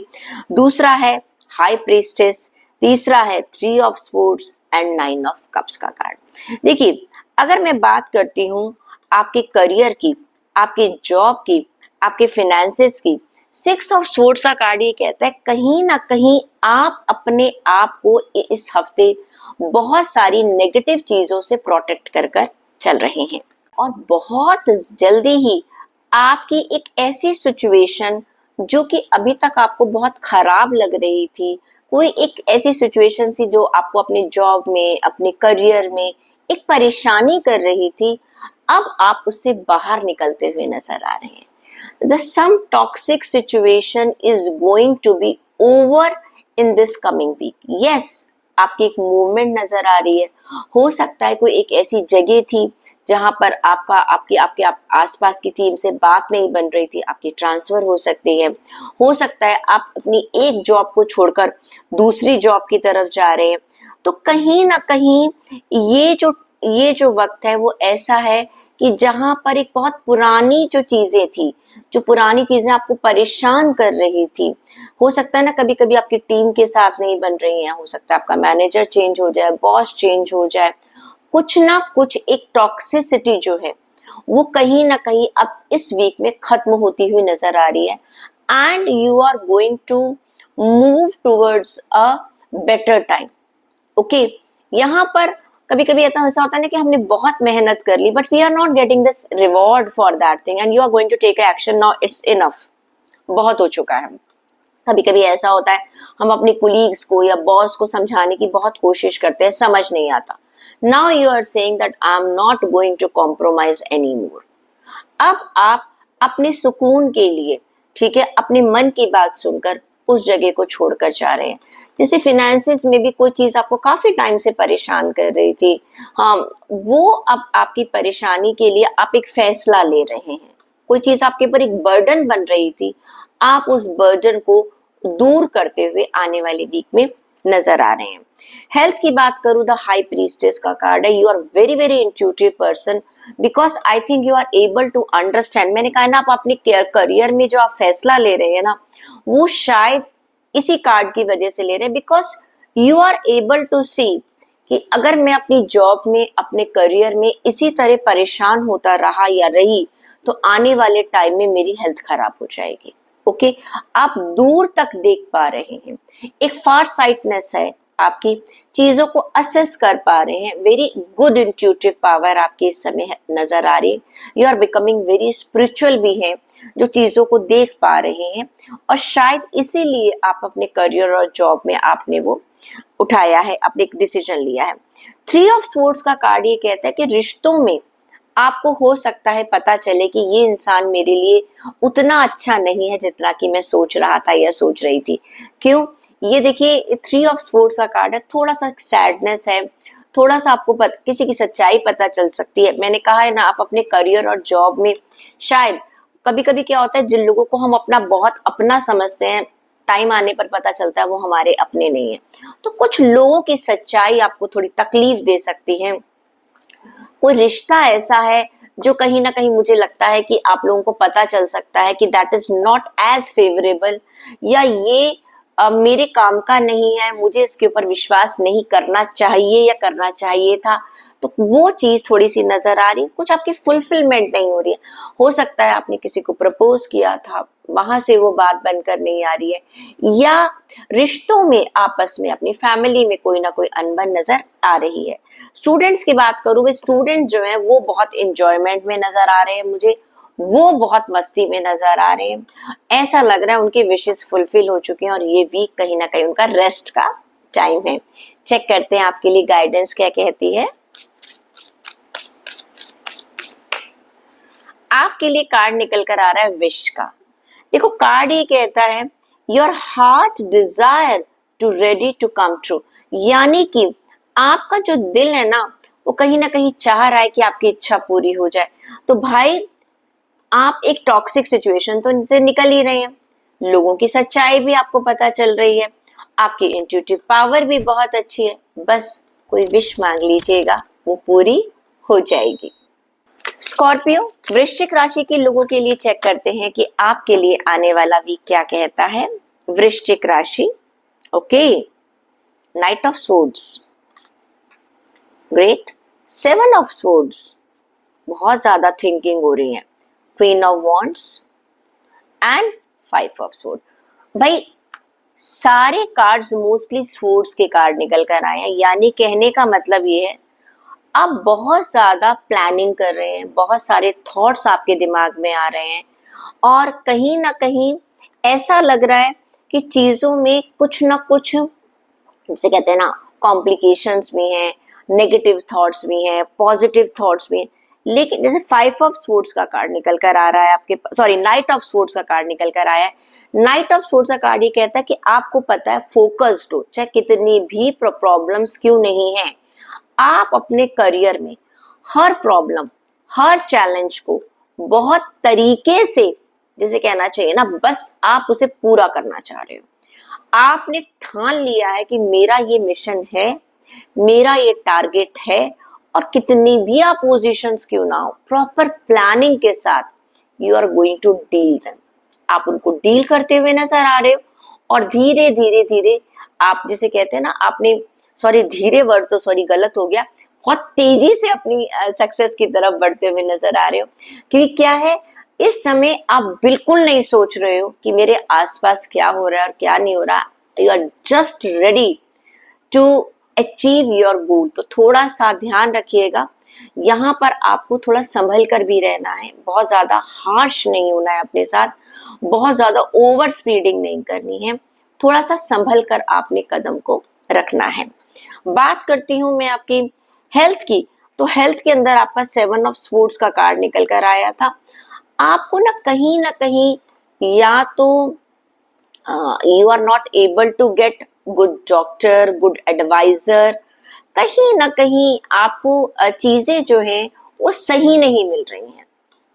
दूसरा है हाई प्रीस्टेस, तीसरा है 3 of swords and 9 of cups का कार्ड। देखिए, अगर मैं बात करती हूं आपके करियर की, आपके जॉब की, आपके फिनेंसेस की, 6 ऑफ स्वॉर्ड्स का कार्ड ये कहता है कहीं ना कहीं आप अपने आप को इस हफ्ते बहुत सारी नेगेटिव चीजों से प्रोटेक्ट कर कर चल रहे हैं और बहुत जल्दी ही आपकी एक ऐसी सिचुएशन जो कि अभी तक आपको बहुत खराब लग रही थी, कोई एक ऐसी सिचुएशन थी जो आपको अपने जॉब में, अपने करियर में एक परेशानी कर रही थी, अब आप उससे बाहर निकलते हुए नजर आ रहे हैं। The some toxic situation is going to be over in this coming week. Yes, आपकी एक मूवमेंट नजर आ रही है। हो सकता है कोई एक ऐसी जगह थी जहां पर आपके आसपास की टीम से बात नहीं बन रही थी, आपकी ट्रांसफर हो सकती है। हो सकता है आप अपनी एक जॉब को छोड़कर दूसरी जॉब की तरफ जा रहे हैं। तो कहीं ना कहीं ये जो वक्त है वो ऐसा है कि जहां पर एक बहुत पुरानी जो चीजें थी, जो पुरानी चीजें आपको परेशान कर रही थी, हो सकता है ना कभी कभी आपकी टीम के साथ नहीं बन रही है, हो सकता है आपका मैनेजर चेंज हो जाए, बॉस चेंज हो जाए, कुछ ना कुछ एक टॉक्सिसिटी जो है वो कहीं ना कहीं अब इस वीक में खत्म होती हुई नजर आ रही है and you are going to move towards a better time. Okay, यहाँ पर कभी कभी ऐसा होता है ना कि हमने बहुत मेहनत कर ली but we are not getting this reward for that thing and you are going to take action now, it's enough, बहुत हो चुका है। कभी कभी ऐसा होता है हम अपने कुलीग्स को या बॉस को समझाने की बहुत कोशिश करते हैं, समझ नहीं आता। Now you are saying that I am not going to compromise anymore. अब आप अपने सुकून के लिए, ठीक है, अपने मन की बात सुनकर उस जगह को छोड़कर जा रहे हैं। जैसे फिनेंसेस में भी कोई चीज आपको काफी टाइम से परेशान कर रही थी, हाँ, वो अब आपकी परेशानी के लिए आप एक फैसला ले रहे हैं। कोई चीज आपके ऊपर एक बर्डन बन रही थी, आप उस बर्डन को दूर करते हुए आने वाले वीक में नजर आ रहे हैं। हेल्थ की बात करूं, द हाई प्रीस्टेस का कार्ड है। You are very very intuitive person because I think you are able to understand. मैंने कहा ना, आप अपने करियर में जो आप फैसला ले रहे हैं ना, वो शायद इसी कार्ड की वजह से ले रहे हैं because you are able to see कि अगर मैं अपनी जॉब में, अपने करियर में इसी तरह परेशान होता रहा या रही तो आने वाले टाइम में मेरी हेल्थ खराब हो जाएगी। ओके आप दूर तक देख पा रहे हैं, एक फार साइटनेस है आपकी, चीजों को असेस कर पा रहे हैं, वेरी गुड इंट्यूटिव पावर आपकी इस समय नजर आ रही है। You are becoming very spiritual भी है, जो चीजों को देख पा रहे हैं, और शायद इसीलिए आप अपने करियर और जॉब में आपने वो उठाया है, आपने एक डिसीजन लिया है। 3 ऑफ स्वॉर्ड्स का कार्ड ये कहता है कि रिश्तों में आपको हो सकता है पता चले कि ये इंसान मेरे लिए उतना अच्छा नहीं है जितना कि मैं सोच रहा था या सोच रही थी। क्यों? ये देखिए 3 ऑफ स्वॉर्ड्स का कार्ड है, थोड़ा सा सैडनेस है, थोड़ा सा आपको किसी की सच्चाई पता चल सकती है। मैंने कहा है ना, आप अपने करियर और जॉब में शायद कभी कभी क्या होता है, जिन लोगों को हम अपना बहुत अपना समझते हैं, टाइम आने पर पता चलता है वो हमारे अपने नहीं है। तो कुछ लोगों की सच्चाई आपको थोड़ी तकलीफ दे सकती है। कोई रिश्ता ऐसा है जो कहीं ना कहीं मुझे लगता है कि आप लोगों को पता चल सकता है कि that is not as favourable, या ये मेरे काम का नहीं है, मुझे इसके ऊपर विश्वास नहीं करना चाहिए या करना चाहिए था। तो वो चीज थोड़ी सी नजर आ रही है, कुछ आपकी फुलफिलमेंट नहीं हो रही है। हो सकता है आपने किसी को प्रपोज किया था, वहां से वो बात बनकर नहीं आ रही है, या रिश्तों में आपस में अपनी फैमिली में कोई ना कोई अनबन नजर आ रही है। स्टूडेंट्स की बात करूं, वे स्टूडेंट जो है वो बहुत इंजॉयमेंट में नजर आ रहे हैं मुझे, वो बहुत मस्ती में नजर आ रहे हैं। ऐसा लग रहा है उनकी विशेस फुलफिल हो चुकी हैं, और ये वीक कहीं ना कहीं उनका रेस्ट का टाइम है। चेक करते हैं आपके लिए गाइडेंस क्या कहती है। आपके लिए कार्ड निकल कर आ रहा है विश का। देखो कार्ड ये कहता है your heart desire to ready to come true, यानी कि आपका जो दिल है ना वो कहीं ना कहीं चाह रहा है कि आपकी इच्छा पूरी हो जाए। तो भाई आप एक टॉक्सिक सिचुएशन तो इनसे निकल ही रहे हैं, लोगों की सच्चाई भी आपको पता चल रही है, आपकी इंट्यूटिव पावर भी बहुत अच्छी है, बस कोई विश मांग लीजिएगा वो पूरी हो जाएगी। स्कॉर्पियो वृश्चिक राशि के लोगों के लिए चेक करते हैं कि आपके लिए आने वाला वीक क्या कहता है। वृश्चिक राशि, okay, night of swords, great, 7 of swords, बहुत ज्यादा थिंकिंग हो रही है, queen of wands and 5 of sword. भाई सारे कार्ड्स मोस्टली स्वॉर्ड्स के कार्ड निकल कर आए हैं, यानी कहने का मतलब ये है आप बहुत ज्यादा प्लानिंग कर रहे हैं, बहुत सारे थॉट्स आपके दिमाग में आ रहे हैं, और कहीं ना कहीं ऐसा लग रहा है कि चीजों में कुछ ना कुछ, जैसे कहते हैं ना, कॉम्प्लिकेशंस भी हैं, नेगेटिव थॉट्स भी हैं, पॉजिटिव थॉट्स भी हैं। लेकिन जैसे 5 ऑफ स्वॉर्ड्स का कार्ड निकल कर आ रहा है आपके, सॉरी, नाइट ऑफ स्वॉर्ड्स का कार्ड निकल कर आया है। नाइट ऑफ स्वॉर्ड्स का कार्ड ये कहता है कि आपको पता है फोकस्ड हो, चाहे कितनी भी प्रॉब्लम्स क्यों नहीं है, आप अपने करियर में हर प्रॉब्लम, हर चैलेंज को बहुत तरीके से, जैसे कहना चाहिए ना, बस आप उसे पूरा करना चाह रहे हो। आपने ठान लिया है कि मेरा ये मिशन है, मेरा ये टारगेट है, और कितनी भी अपोजिशंस क्यों ना हो, प्रॉपर प्लानिंग के साथ you are going to deal them. आप उनको डील करते हुए नजर आ रहे हो, और धीरे धीरे धीरे आप, जिसे कहते हैं ना, आपने, सॉरी धीरे वर्ड तो सॉरी गलत हो गया, बहुत तेजी से अपनी सक्सेस की तरफ बढ़ते हुए नजर आ रहे हो। क्योंकि क्या है, इस समय आप बिल्कुल नहीं सोच रहे हो कि मेरे आसपास क्या हो रहा है और क्या नहीं हो रहा, you are just ready to achieve your goal. तो थोड़ा सा ध्यान रखिएगा, यहाँ पर आपको थोड़ा संभल कर भी रहना है, बहुत ज्यादा हार्श नहीं होना है अपने साथ, बहुत ज्यादा ओवर स्पीडिंग नहीं करनी है, थोड़ा सा संभल कर आपने कदम को रखना है। बात करती हूँ मैं आपकी हेल्थ की, तो हेल्थ के अंदर आपका 7 ऑफ स्वॉर्ड्स का कार्ड निकल कर आया था। आपको ना कहीं या तो you are not able to get good doctor, good advisor, कहीं ना कहीं आपको चीजें जो हैं वो सही नहीं मिल रही हैं।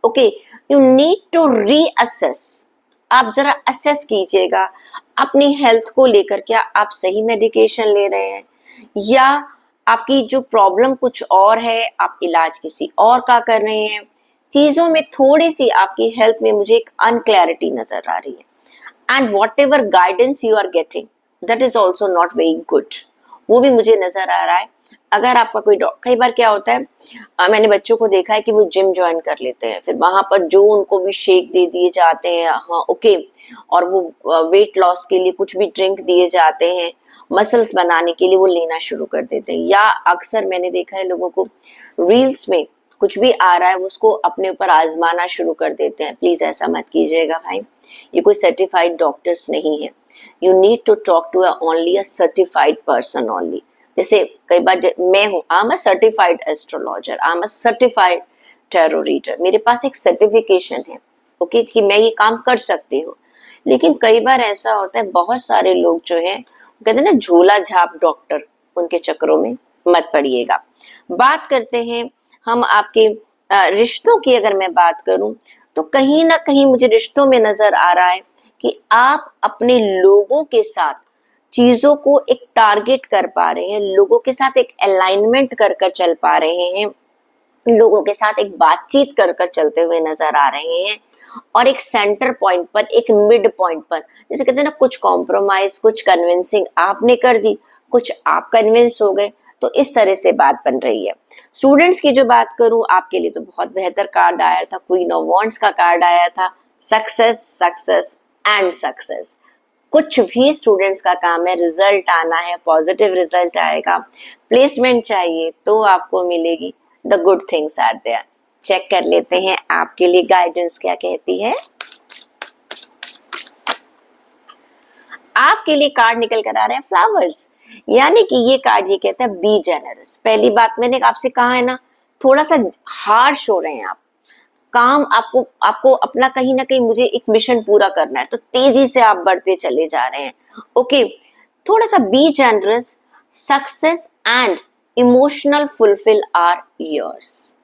Okay, you need to reassess, आप जरा असेस कीजिएगा अपनी हेल्थ को लेकर, क्या आप सही मेडिकेशन ले रहे हैं, या आपकी जो प्रॉब्लम कुछ और है, आप इलाज किसी और का कर रहे हैं। चीजों में थोड़ी सी आपकी हेल्थ में मुझे एक अनक्लैरिटी नजर आ रही है, and whatever guidance you are getting that is also not very good, वो भी मुझे नजर आ रहा है। अगर आपका कोई कई बार क्या होता है, मैंने बच्चों को देखा है कि वो जिम ज्वाइन कर लेते हैं, फिर वहां पर जो उनको भी शेक दे दिए जाते हैं, हाँ ओके, और वो वेट लॉस के लिए कुछ भी ड्रिंक दिए जाते हैं, मसल्स बनाने के लिए वो लेना शुरू कर देते हैं। या अक्सर मैंने देखा है लोगों को रील्स में कुछ भी आ रहा है वो उसको अपने ऊपर आजमाना शुरू कर देते हैं। प्लीज ऐसा मत कीजिएगा भाई, ये कोई सर्टिफाइड डॉक्टर्स नहीं है। You need to talk to only a certified person only. जैसे कई बार मैं हूँ, I am a certified astrologer, I am a certified tarot reader, मेरे पास एक सर्टिफिकेशन है ओके कि मैं ये काम कर सकती हूँ। लेकिन कई बार ऐसा होता है, बहुत सारे लोग जो है कहते हैं ना झोला झाप डॉक्टर, उनके चक्रों में मत पड़िएगा। बात करते हैं हम आपके रिश्तों की। अगर मैं बात करूं तो कहीं ना कहीं मुझे रिश्तों में नजर आ रहा है कि आप अपने लोगों के साथ चीजों को एक टारगेट कर पा रहे हैं, लोगों के साथ एक अलाइनमेंट कर कर चल पा रहे हैं, लोगों के साथ एक बातचीत कर कर चलते हुए नजर आ रहे हैं, और एक सेंटर पॉइंट पर, एक मिड पॉइंट पर, जैसे कहते हैं ना कुछ कॉम्प्रोमाइज, कुछ कन्विंसिंग आपने कर दी, कुछ आप कन्विंस हो गए, तो इस तरह से बात बन रही है। स्टूडेंट्स की जो बात करूं, आपके लिए तो बहुत बेहतर कार्ड आया था, क्वीन ऑफ वॉन्ड्स का कार्ड आया था। Success, success and success. कुछ भी स्टूडेंट्स का काम है, रिजल्ट आना है, पॉजिटिव रिजल्ट आएगा, प्लेसमेंट चाहिए तो आपको मिलेगी, the good things are there. Check कर लेते हैं आपके लिए गाइडेंस क्या कहती है। आपके लिए कार्ड निकल कर आ रहे हैं फ्लावर्स, यानी कि ये कार्ड ये कहता है बी जेनरस। पहली बात मैंने आपसे कहा है ना, थोड़ा सा हार्श हो रहे हैं आप, काम आपको आपको अपना कहीं ना कहीं मुझे एक मिशन पूरा करना है, तो तेजी से आप बढ़ते चले जा रहे हैं ओके। थोड़ा सा be generous, success and emotional fulfil are yours.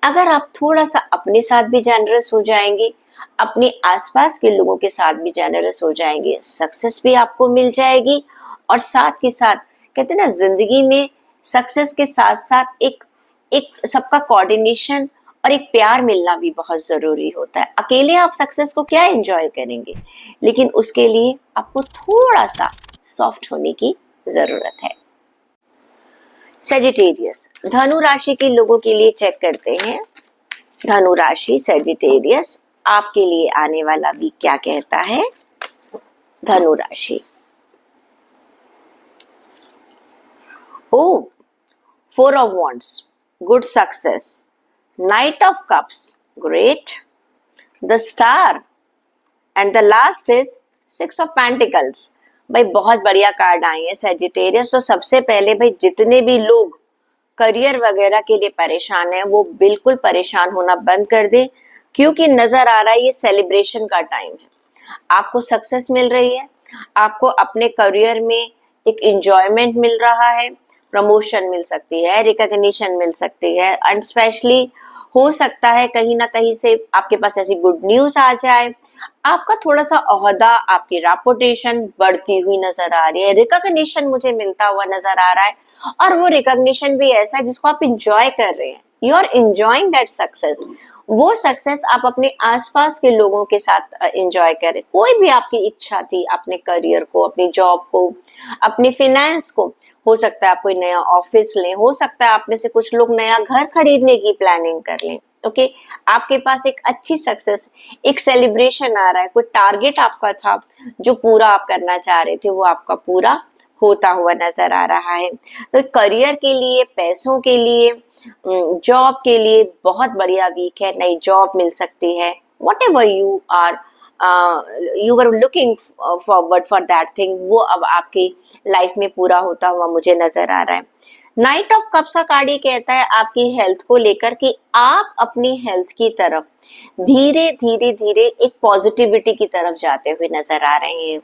अगर आप थोड़ा सा अपने साथ भी जेनरस हो जाएंगे, अपने आसपास के लोगों के साथ भी जेनरस हो जाएंगे, सक्सेस भी आपको मिल जाएगी। और साथ के साथ कहते हैं ना जिंदगी में सक्सेस के साथ साथ एक एक सबका कोऑर्डिनेशन और एक प्यार मिलना भी बहुत जरूरी होता है। अकेले आप सक्सेस को क्या एंजॉय करेंगे, लेकिन उसके लिए आपको थोड़ा सा सॉफ्ट होने की जरूरत है। सेजिटेरियस, धनु राशि के लोगों के लिए चेक करते हैं। धनु राशि, सेजिटेरियस, आपके लिए आने वाला वीक क्या कहता है। धनु राशि, ओ 4 of wands, good success, Knight of cups, great, the star, and the last is 6 of pentacles। भाई बहुत बढ़िया कार्ड आए हैं सेजिटेरियस। तो सबसे पहले भाई जितने भी लोग करियर वगैरह के लिए परेशान हैं वो बिल्कुल परेशान होना बंद कर दें, क्योंकि नजर आ रहा है ये सेलिब्रेशन का टाइम है। आपको सक्सेस मिल रही है, आपको अपने करियर में एक एंजॉयमेंट मिल रहा है, प्रमोशन मिल सकती है, रिकॉग्निशन मिल सकती है, एंड स्पेशली हो सकता है कहीं ना कहीं से आपके पास ऐसी गुड न्यूज आ जाए, आपका थोड़ा सा ओहदा, आपकी रेपुटेशन बढ़ती हुई नजर आ रही है, रिकॉग्निशन मुझे मिलता हुआ नजर आ रहा है, और वो रिकॉग्निशन भी ऐसा है जिसको आप इंजॉय कर रहे हैं, you are enjoying that success. वो सक्सेस आप अपने आसपास के लोगों के साथ एंजॉय करें। कोई भी आपकी इच्छा थी अपने करियर को, अपनी जॉब को, अपने फिनेंस को, हो सकता है आप कोई नया ऑफिस लें, हो सकता है आप में से कुछ लोग नया घर खरीदने की प्लानिंग कर लें ओके। आपके पास एक अच्छी सक्सेस, एक सेलिब्रेशन आ रहा है, कोई टारगेट आपका था जो पूरा आप करना चाह रहे थे वो आपका पूरा होता हुआ नजर आ रहा है। तो करियर के लिए, पैसों के लिए, जॉब के लिए बहुत बढ़िया वीक है। नई जॉब मिल सकती है, whatever you are you are looking forward for that thing, वो अब आपकी लाइफ में पूरा होता हुआ मुझे नजर आ रहा है। नाइट ऑफ कप्स का कार्ड ये कहता है आपकी हेल्थ को लेकर कि आप अपनी हेल्थ की तरफ धीरे धीरे धीरे एक पॉजिटिविटी की तरफ जाते हुए नजर आ रहे हैं,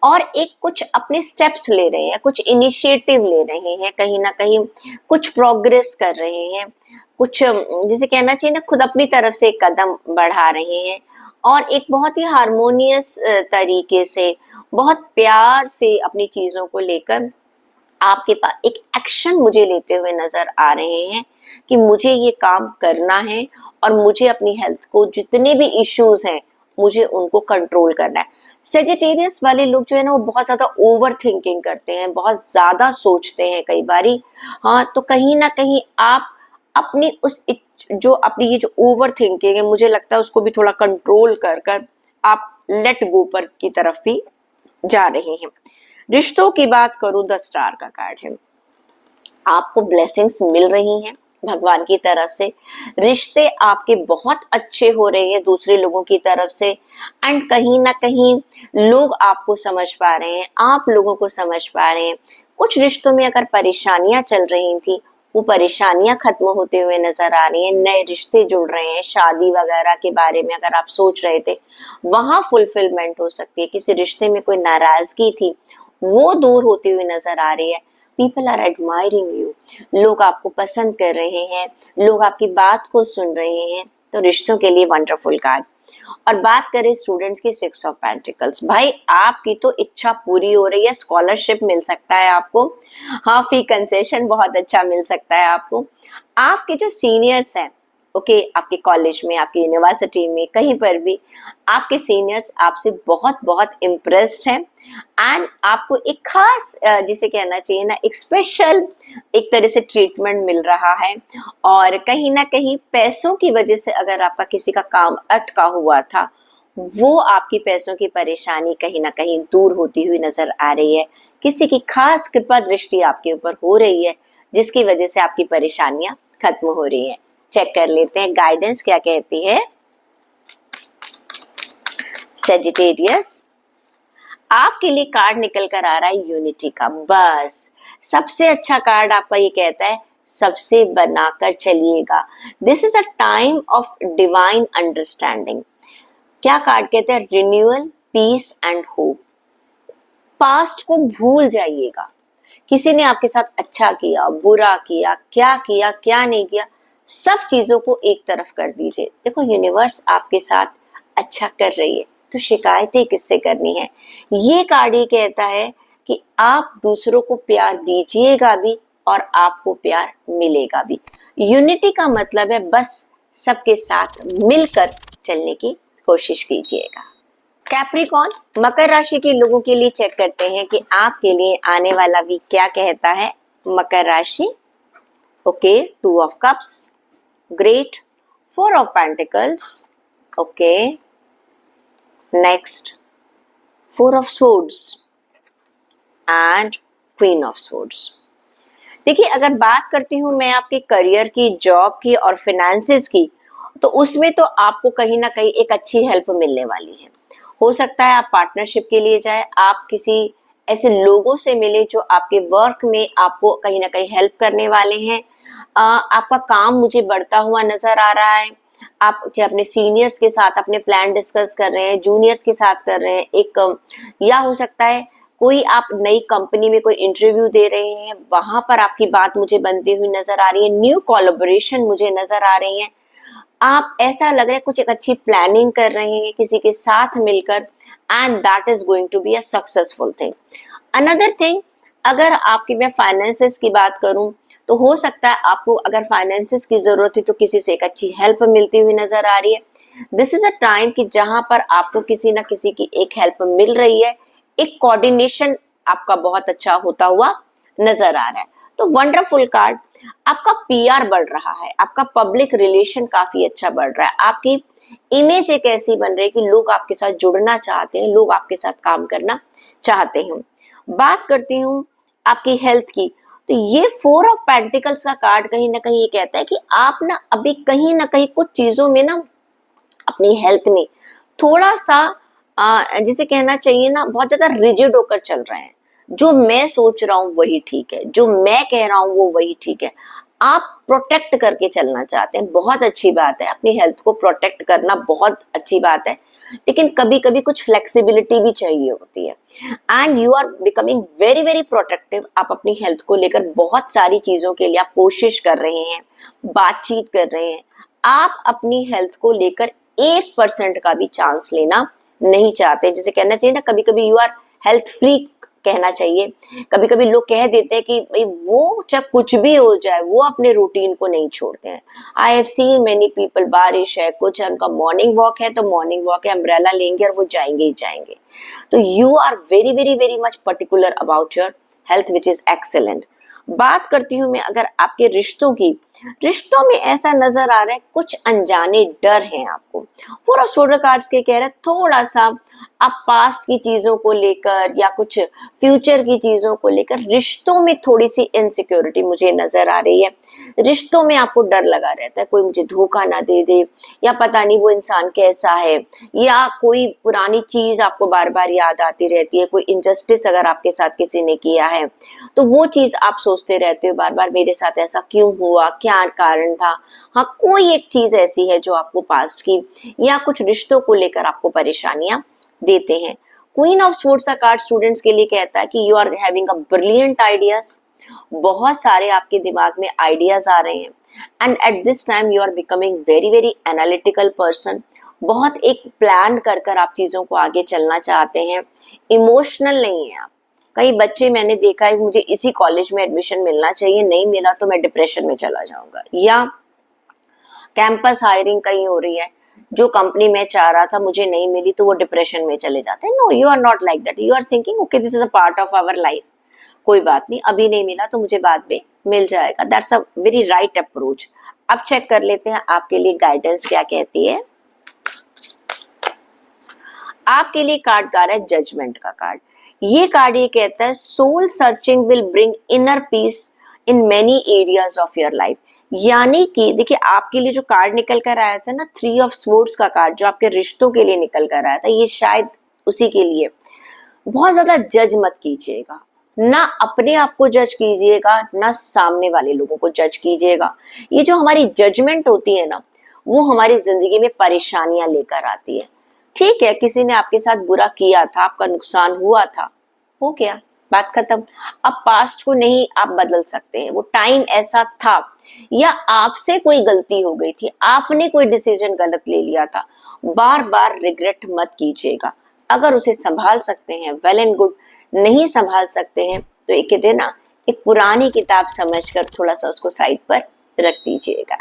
और एक कुछ अपने स्टेप्स ले रहे हैं, कुछ इनिशिएटिव ले रहे हैं, कहीं ना कहीं कुछ प्रोग्रेस कर रहे हैं, कुछ जिसे कहना चाहिए ना खुद अपनी तरफ से एक कदम बढ़ा रहे हैं, और एक बहुत ही हार्मोनियस तरीके से, बहुत प्यार से अपनी चीजों को लेकर आपके पास एक एक्शन मुझे लेते हुए नजर आ रहे हैं कि मुझे ये काम करना है, और मुझे अपनी हेल्थ को जितने भी इश्यूज हैं मुझे उनको कंट्रोल करना है। सेजिटेरियस वाले लोग जो है ना वो बहुत ज्यादा ओवर थिंकिंग करते हैं, बहुत ज्यादा सोचते हैं कई बारी। हाँ, तो कहीं ना कहीं आप अपनी जो अपनी ये जो ओवर थिंकिंग है, मुझे लगता है उसको भी थोड़ा कंट्रोल कर कर आप लेट गो पर की तरफ भी जा रहे हैं। रिश्तों की बात करूं, द स्टार का कार्ड है। आपको ब्लेसिंग्स मिल रही हैं भगवान की तरफ से, रिश्ते आपके बहुत अच्छे हो रहे हैं दूसरे लोगों की तरफ से, एंड कहीं ना कहीं लोग आपको समझ पा रहे हैं, आप लोगों को समझ पा रहे हैं। कुछ रिश्तों में अगर परेशानियां चल रही थी, वो परेशानियां खत्म होते हुए नजर आ रही हैं, नए रिश्ते जुड़ रहे हैं, शादी वगैरह के बारे में अगर आप सोच रहे थे वहां फुलफिलमेंट हो सकती है। किसी रिश्ते में कोई नाराजगी थी वो दूर होती हुई नजर आ रही है। पीपल आर एडमायरिंग यू, लोग आपको पसंद कर रहे हैं, लोग आपकी बात को सुन रहे हैं। तो रिश्तों के लिए वंडरफुल कार्ड। और बात करें स्टूडेंट्स की, 6 ऑफ पेंटिकल्स, भाई आपकी तो इच्छा पूरी हो रही है, स्कॉलरशिप मिल सकता है आपको, हाँ फी कंसेशन बहुत अच्छा मिल सकता है आपको। आपके जो सीनियर्स हैं, ओके, आपके कॉलेज में, आपकी यूनिवर्सिटी में, कहीं पर भी आपके सीनियर्स आपसे बहुत बहुत इम्प्रेस्ड हैं, एंड आपको एक खास जिसे कहना चाहिए ना, एक स्पेशल एक तरह से ट्रीटमेंट मिल रहा है। और कहीं ना कहीं पैसों की वजह से अगर आपका किसी का काम अटका हुआ था, वो आपकी पैसों की परेशानी कहीं ना कहीं दूर होती हुई नजर आ रही है। किसी की खास कृपा दृष्टि आपके ऊपर हो रही है जिसकी वजह से आपकी परेशानियां खत्म हो रही हैं। चेक कर लेते हैं गाइडेंस क्या कहती है। सेजिटेरियस, आपके लिए कार्ड निकल कर आ रहा है यूनिटी का। बस सबसे अच्छा कार्ड आपका ये कहता है, सबसे बनाकर चलिएगा। This is a time of divine understanding. क्या कार्ड कहते हैं? Renewal, peace and hope. Past को भूल जाइएगा। किसी ने आपके साथ अच्छा किया, बुरा किया, क्या नहीं किया, सब चीजों को एक तरफ कर दीजिए। देखो यूनिवर्स आपके साथ अच्छा कर रही है, तो शिकायतें किससे करनी है। ये कार्ड ये कहता है कि आप दूसरों को प्यार दीजिएगा भी और आपको प्यार मिलेगा भी। यूनिटी का मतलब है बस सबके साथ मिलकर चलने की कोशिश कीजिएगा। कैप्रिकॉर्न, मकर राशि के लोगों के लिए चेक करते हैं कि आपके लिए आने वाला वीक क्या कहता है। मकर राशि, okay, 2 of cups, great, 4 of pentacles, okay, next 4 of swords and queen of swords. देखिए, अगर बात करती हूँ मैं आपके करियर की, जॉब की और फाइनेंसेस की, तो उसमें तो आपको कहीं ना कहीं एक अच्छी हेल्प मिलने वाली है। हो सकता है आप पार्टनरशिप के लिए जाए, आप किसी ऐसे लोगों से मिले जो आपके वर्क में आपको कहीं ना कहीं हेल्प करने वाले हैं। आपका काम मुझे बढ़ता हुआ नजर आ रहा है। आप अपने सीनियर्स के साथ अपने प्लान डिस्कस कर रहे हैं, जूनियर्स के साथ कर रहे हैं एक, या हो सकता है कोई आप नई कंपनी में कोई इंटरव्यू दे रहे हैं, वहां पर आपकी बात मुझे बनती हुई नजर आ रही है। न्यू कोलैबोरेशन मुझे नजर आ रही है। आप ऐसा लग रहा है कुछ एक अच्छी प्लानिंग कर रहे हैं किसी के साथ मिलकर, and that is going to be a successful thing. Another thing, अगर आपकी मैं फाइनेंसेस की बात करूं, तो हो सकता है आपको अगर फाइनेंसेस की जरूरत है तो किसी से एक अच्छी हेल्प मिलती हुई नजर आ रही है। दिस इज अ टाइम कि जहां पर आपको किसी ना किसी की एक हेल्प मिल रही है, एक कोऑर्डिनेशन आपका बहुत अच्छा होता हुआ नजर आ रहा है। तो वंडरफुल कार्ड। आपका पीआर बढ़ रहा है, आपका पब्लिक रिलेशन काफी अच्छा बढ़ रहा है, आपकी इमेज एक ऐसी बन रही है कि लोग आपके साथ जुड़ना चाहते हैं, लोग आपके साथ काम करना चाहते हैं। बात करती हूँ आपकी हेल्थ की, तो ये 4 ऑफ पेंटिकल्स का कार्ड कहीं ना कहीं ये कहता है कि आप ना अभी कहीं ना कहीं कुछ चीजों में ना अपनी हेल्थ में थोड़ा सा जिसे कहना चाहिए ना, बहुत ज्यादा रिजिड होकर चल रहे हैं। जो मैं सोच रहा हूँ वही ठीक है, जो मैं कह रहा हूँ वो वही ठीक है। आप प्रोटेक्ट करके चलना चाहते हैं, बहुत अच्छी बात है। अपनी हेल्थ को प्रोटेक्ट करना बहुत अच्छी बात है, लेकिन कभी कभी कुछ फ्लेक्सिबिलिटी भी चाहिए होती है। And you are becoming very very protective. आप अपनी हेल्थ को लेकर बहुत सारी चीजों के लिए आप कोशिश कर रहे हैं, बातचीत कर रहे हैं। आप अपनी हेल्थ को लेकर 1% का भी चांस लेना नहीं चाहते। जैसे कहना चाहिए ना, कभी कभी यू आर हेल्थ फ्रीक कहना चाहिए। कभी कभी लोग कह देते हैं कि भाई वो चाहे कुछ भी हो जाए वो अपने रूटीन को नहीं छोड़ते हैं। I have seen many people, बारिश है कुछ है, उनका मॉर्निंग वॉक है तो मॉर्निंग वॉक है, अम्ब्रेला लेंगे और वो जाएंगे ही जाएंगे। तो you are very very very much particular about your health which is excellent. बात करती हूँ मैं अगर आपके रिश्तों की, रिश्तों में ऐसा नजर आ रहा है कुछ अनजाने डर हैं आपको। फोर ऑफ सोलर कार्ड्स के कह रहे हैं थोड़ा सा आप पास्ट की चीजों को लेकर या कुछ फ्यूचर की चीजों को लेकर रिश्तों में थोड़ी सी इनसिक्योरिटी मुझे नजर आ रही है। रिश्तों में आपको डर लगा रहता है कोई मुझे धोखा ना दे दे, या पता नहीं वो इंसान कैसा है, या कोई पुरानी चीज आपको बार बार याद आती रहती है, कोई इनजस्टिस अगर आपके साथ किसी ने किया है तो वो चीज आप सोचते रहते हो बार बार मेरे साथ ऐसा क्यों हुआ, क्या कारण था। हाँ, कोई एक चीज ऐसी है जो आपको पास्ट की या कुछ रिश्तों को लेकर आपको परेशानियां देते हैं। क्वीन ऑफ स्वॉर्ड्स का कार्ड स्टूडेंट्स के लिए कहता है कि you are having a brilliant ideas, बहुत सारे आपके दिमाग में आइडियाज आ रहे हैं। And at this time you are becoming very very analytical person, बहुत एक प्लान कर कर आप चीजों को आगे चलना चाहते हैं। इमोशनल नहीं है आप। कई बच्चे मैंने देखा है मुझे इसी कॉलेज में एडमिशन मिलना चाहिए, नहीं मिला तो मैं डिप्रेशन में चला जाऊंगा, या कैंपस हायरिंग कहीं हो रही है जो कंपनी में चाह रहा था मुझे नहीं मिली तो वो डिप्रेशन में चले जाते हैं। No, you are not like that. You are thinking okay this is a part of our life, कोई बात नहीं, अभी नहीं मिला तो मुझे बाद में मिल जाएगा। That's a very right approach. अब चेक कर लेते हैं आपके लिए गाइडेंस क्या कहती है। आपके लिए कार्ड गा रहा है जजमेंट का कार्ड। ये कार्ड ये कहता है soul searching will bring inner peace in many areas of your life. यानी कि देखिए आपके लिए जो कार्ड निकल कर आया था ना, 3 ऑफ स्वॉर्ड्स का कार्ड जो आपके रिश्तों के लिए निकल कर आया था, ये शायद उसी के लिए। बहुत ज्यादा जज मत कीजिएगा, ना अपने आप को जज कीजिएगा ना सामने वाले लोगों को जज कीजिएगा। ये जो हमारी जजमेंट होती है ना, वो हमारी जिंदगी में परेशानियां लेकर आती है। ठीक है, किसी ने आपके साथ बुरा किया था, आपका नुकसान हुआ था, हो गया, बात खत्म। अब पास्ट को नहीं आप बदल सकते हैं, वो टाइम ऐसा था, या आपसे कोई गलती हो गई थी, आपने कोई डिसीजन गलत ले लिया था। बार बार रिग्रेट मत कीजिएगा। अगर उसे संभाल सकते हैं वेल एंड गुड, नहीं संभाल सकते हैं तो एक दिन ना एक पुरानी किताब समझकर थोड़ा सा उसको साइड पर रख दीजिएगा।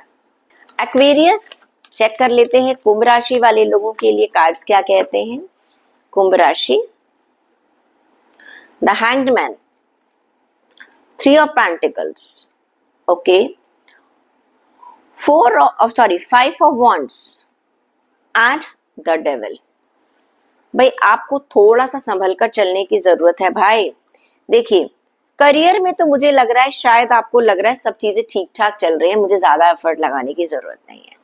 एक्वेरियस चेक कर लेते हैं कुंभ राशि वाले लोगों के लिए कार्ड्स क्या कहते हैं। कुंभ राशि, the hanged man, 3 of pentacles, okay, 5 of wands and the devil. भाई आपको थोड़ा सा संभल कर चलने की जरूरत है भाई। देखिए करियर में तो मुझे लग रहा है शायद आपको लग रहा है सब चीजें ठीक ठाक चल रही है, मुझे ज्यादा एफर्ट लगाने की जरूरत नहीं है।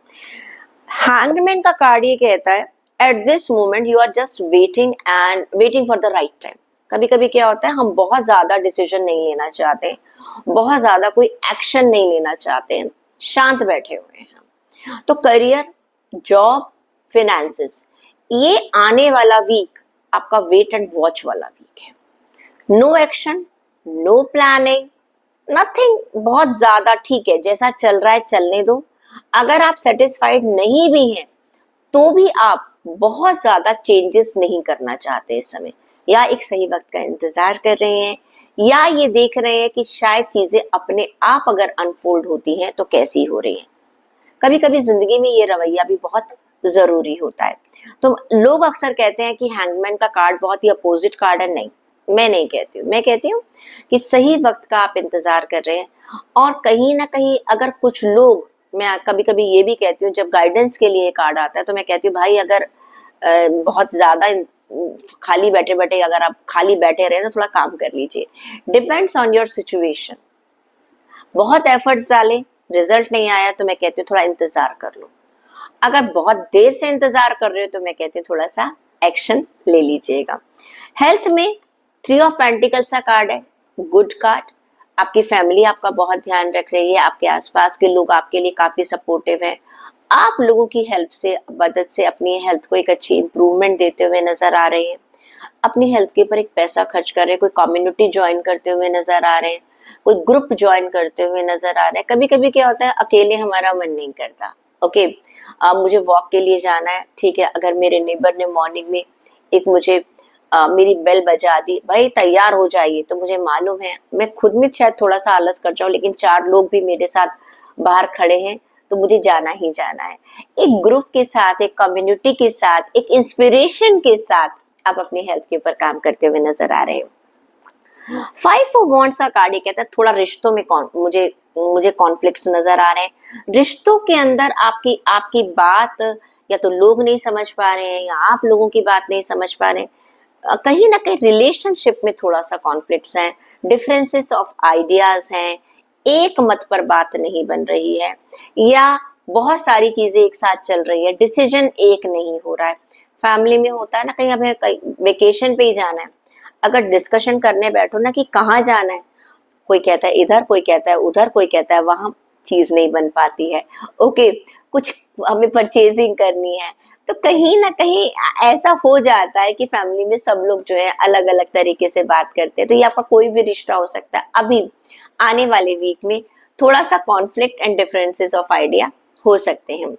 हैंगमैन का कार्ड ये कहता है at this moment you are just waiting for the right time. कभी कभी क्या होता है हम बहुत ज्यादा डिसीजन नहीं लेना चाहते, बहुत ज्यादा कोई एक्शन नहीं लेना चाहते, शांत बैठे हुए हैं हम। तो करियर, जॉब, फिनेंसेस, ये आने वाला वीक आपका वेट एंड वॉच वाला वीक है। No action, no planning, nothing, बहुत ज्यादा ठीक है जैसा चल रहा है चलने दो। अगर आप सेटिस्फाइड नहीं भी हैं तो भी आप बहुत ज्यादा चेंजेस नहीं करना चाहते इस समय, या एक सही वक्त का इंतजार कर रहे हैं, या ये देख रहे हैं कि शायद चीजें अपने आप अगर अनफोल्ड होती हैं तो कैसी हो रही हैं। कभी कभी जिंदगी में ये रवैया भी बहुत जरूरी होता है। तो लोग अक्सर कहते हैं कि हैंगमैन का कार्ड बहुत ही अपोजिट कार्ड है। नहीं, मैं नहीं कहती हूँ, मैं कहती हूँ कि सही वक्त का आप इंतजार कर रहे हैं। और कहीं ना कहीं अगर कुछ लोग, मैं कभी कभी ये भी कहती हूँ जब गाइडेंस के लिए कार्ड आता है तो मैं कहती हूँ भाई अगर बहुत ज्यादा खाली बैठे बैठे अगर आप खाली बैठे रहे तो थोड़ा काम कर लीजिए। Depends on your situation. बहुत एफर्ट्स डालें, रिजल्ट नहीं आया तो मैं कहती हूँ थोड़ा इंतजार कर लो। अगर बहुत देर से इंतजार कर रहे हो तो मैं कहती हूँ थोड़ा सा एक्शन ले लीजिएगा। हेल्थ में 3 ऑफ पेंटिकल्स का कार्ड है, गुड कार्ड। आपकी फैमिली आपका बहुत ध्यान रख रही है, आपके आसपास के लोग आपके लिए काफी सपोर्टिव हैं। आप लोगों की हेल्प से, मदद से अपनी हेल्थ को एक अच्छी इंप्रूवमेंट देते हुए नजर आ रहे हैं। अपनी हेल्थ के ऊपर एक पैसा खर्च कर रहे हैं, कोई कम्युनिटी ज्वाइन करते हुए नजर आ रहे हैं, कोई ग्रुप ज्वाइन करते हुए नजर आ रहे हैं। कभी कभी क्या होता है अकेले हमारा मन नहीं करता, ओके मुझे वॉक के लिए जाना है, ठीक है, अगर मेरे नेबर ने मॉर्निंग में एक मुझे मेरी बेल बजा दी, भाई तैयार हो जाइए, तो मुझे मालूम है मैं खुद में शायद थोड़ा सा आलस कर जाऊं, लेकिन 4 लोग भी मेरे साथ बाहर खड़े हैं तो मुझे जाना ही जाना है। एक ग्रुप के साथ, एक कम्युनिटी के साथ, एक इंस्पिरेशन के साथ आप अपनी हेल्थ के ऊपर काम करते हुए नजर आ रहे हो। 5 ऑफ वॉन्ड्स का कार्ड ये कहता है थोड़ा रिश्तों में मुझे कॉन्फ्लिक्ट्स नजर आ रहे हैं। रिश्तों के अंदर आपकी आपकी बात या तो लोग नहीं समझ पा रहे हैं या आप लोगों की बात नहीं समझ पा रहे हैं। कहीं ना कहीं रिलेशनशिप में थोड़ा सा कॉन्फ्लिक्ट्स हैं, डिफरेंसेस ऑफ आइडियाज हैं, एक मत पर बात नहीं बन रही है, या बहुत सारी चीजें एक साथ चल रही है, डिसीजन एक नहीं हो रहा है। फैमिली में होता है ना, कहीं हमें वेकेशन पे ही जाना है, अगर डिस्कशन करने बैठो ना कि कहाँ जाना है, कोई कहता है इधर, कोई कहता है उधर, कोई कहता है वहां, चीज नहीं बन पाती है। ओके, कुछ हमें परचेजिंग करनी है, तो कहीं ना कहीं ऐसा हो जाता है कि फैमिली में सब लोग जो है अलग अलग तरीके से बात करते हैं। तो ये आपका कोई भी रिश्ता हो सकता है, अभी आने वाले वीक में थोड़ा सा conflict and differences of idea हो सकते हैं।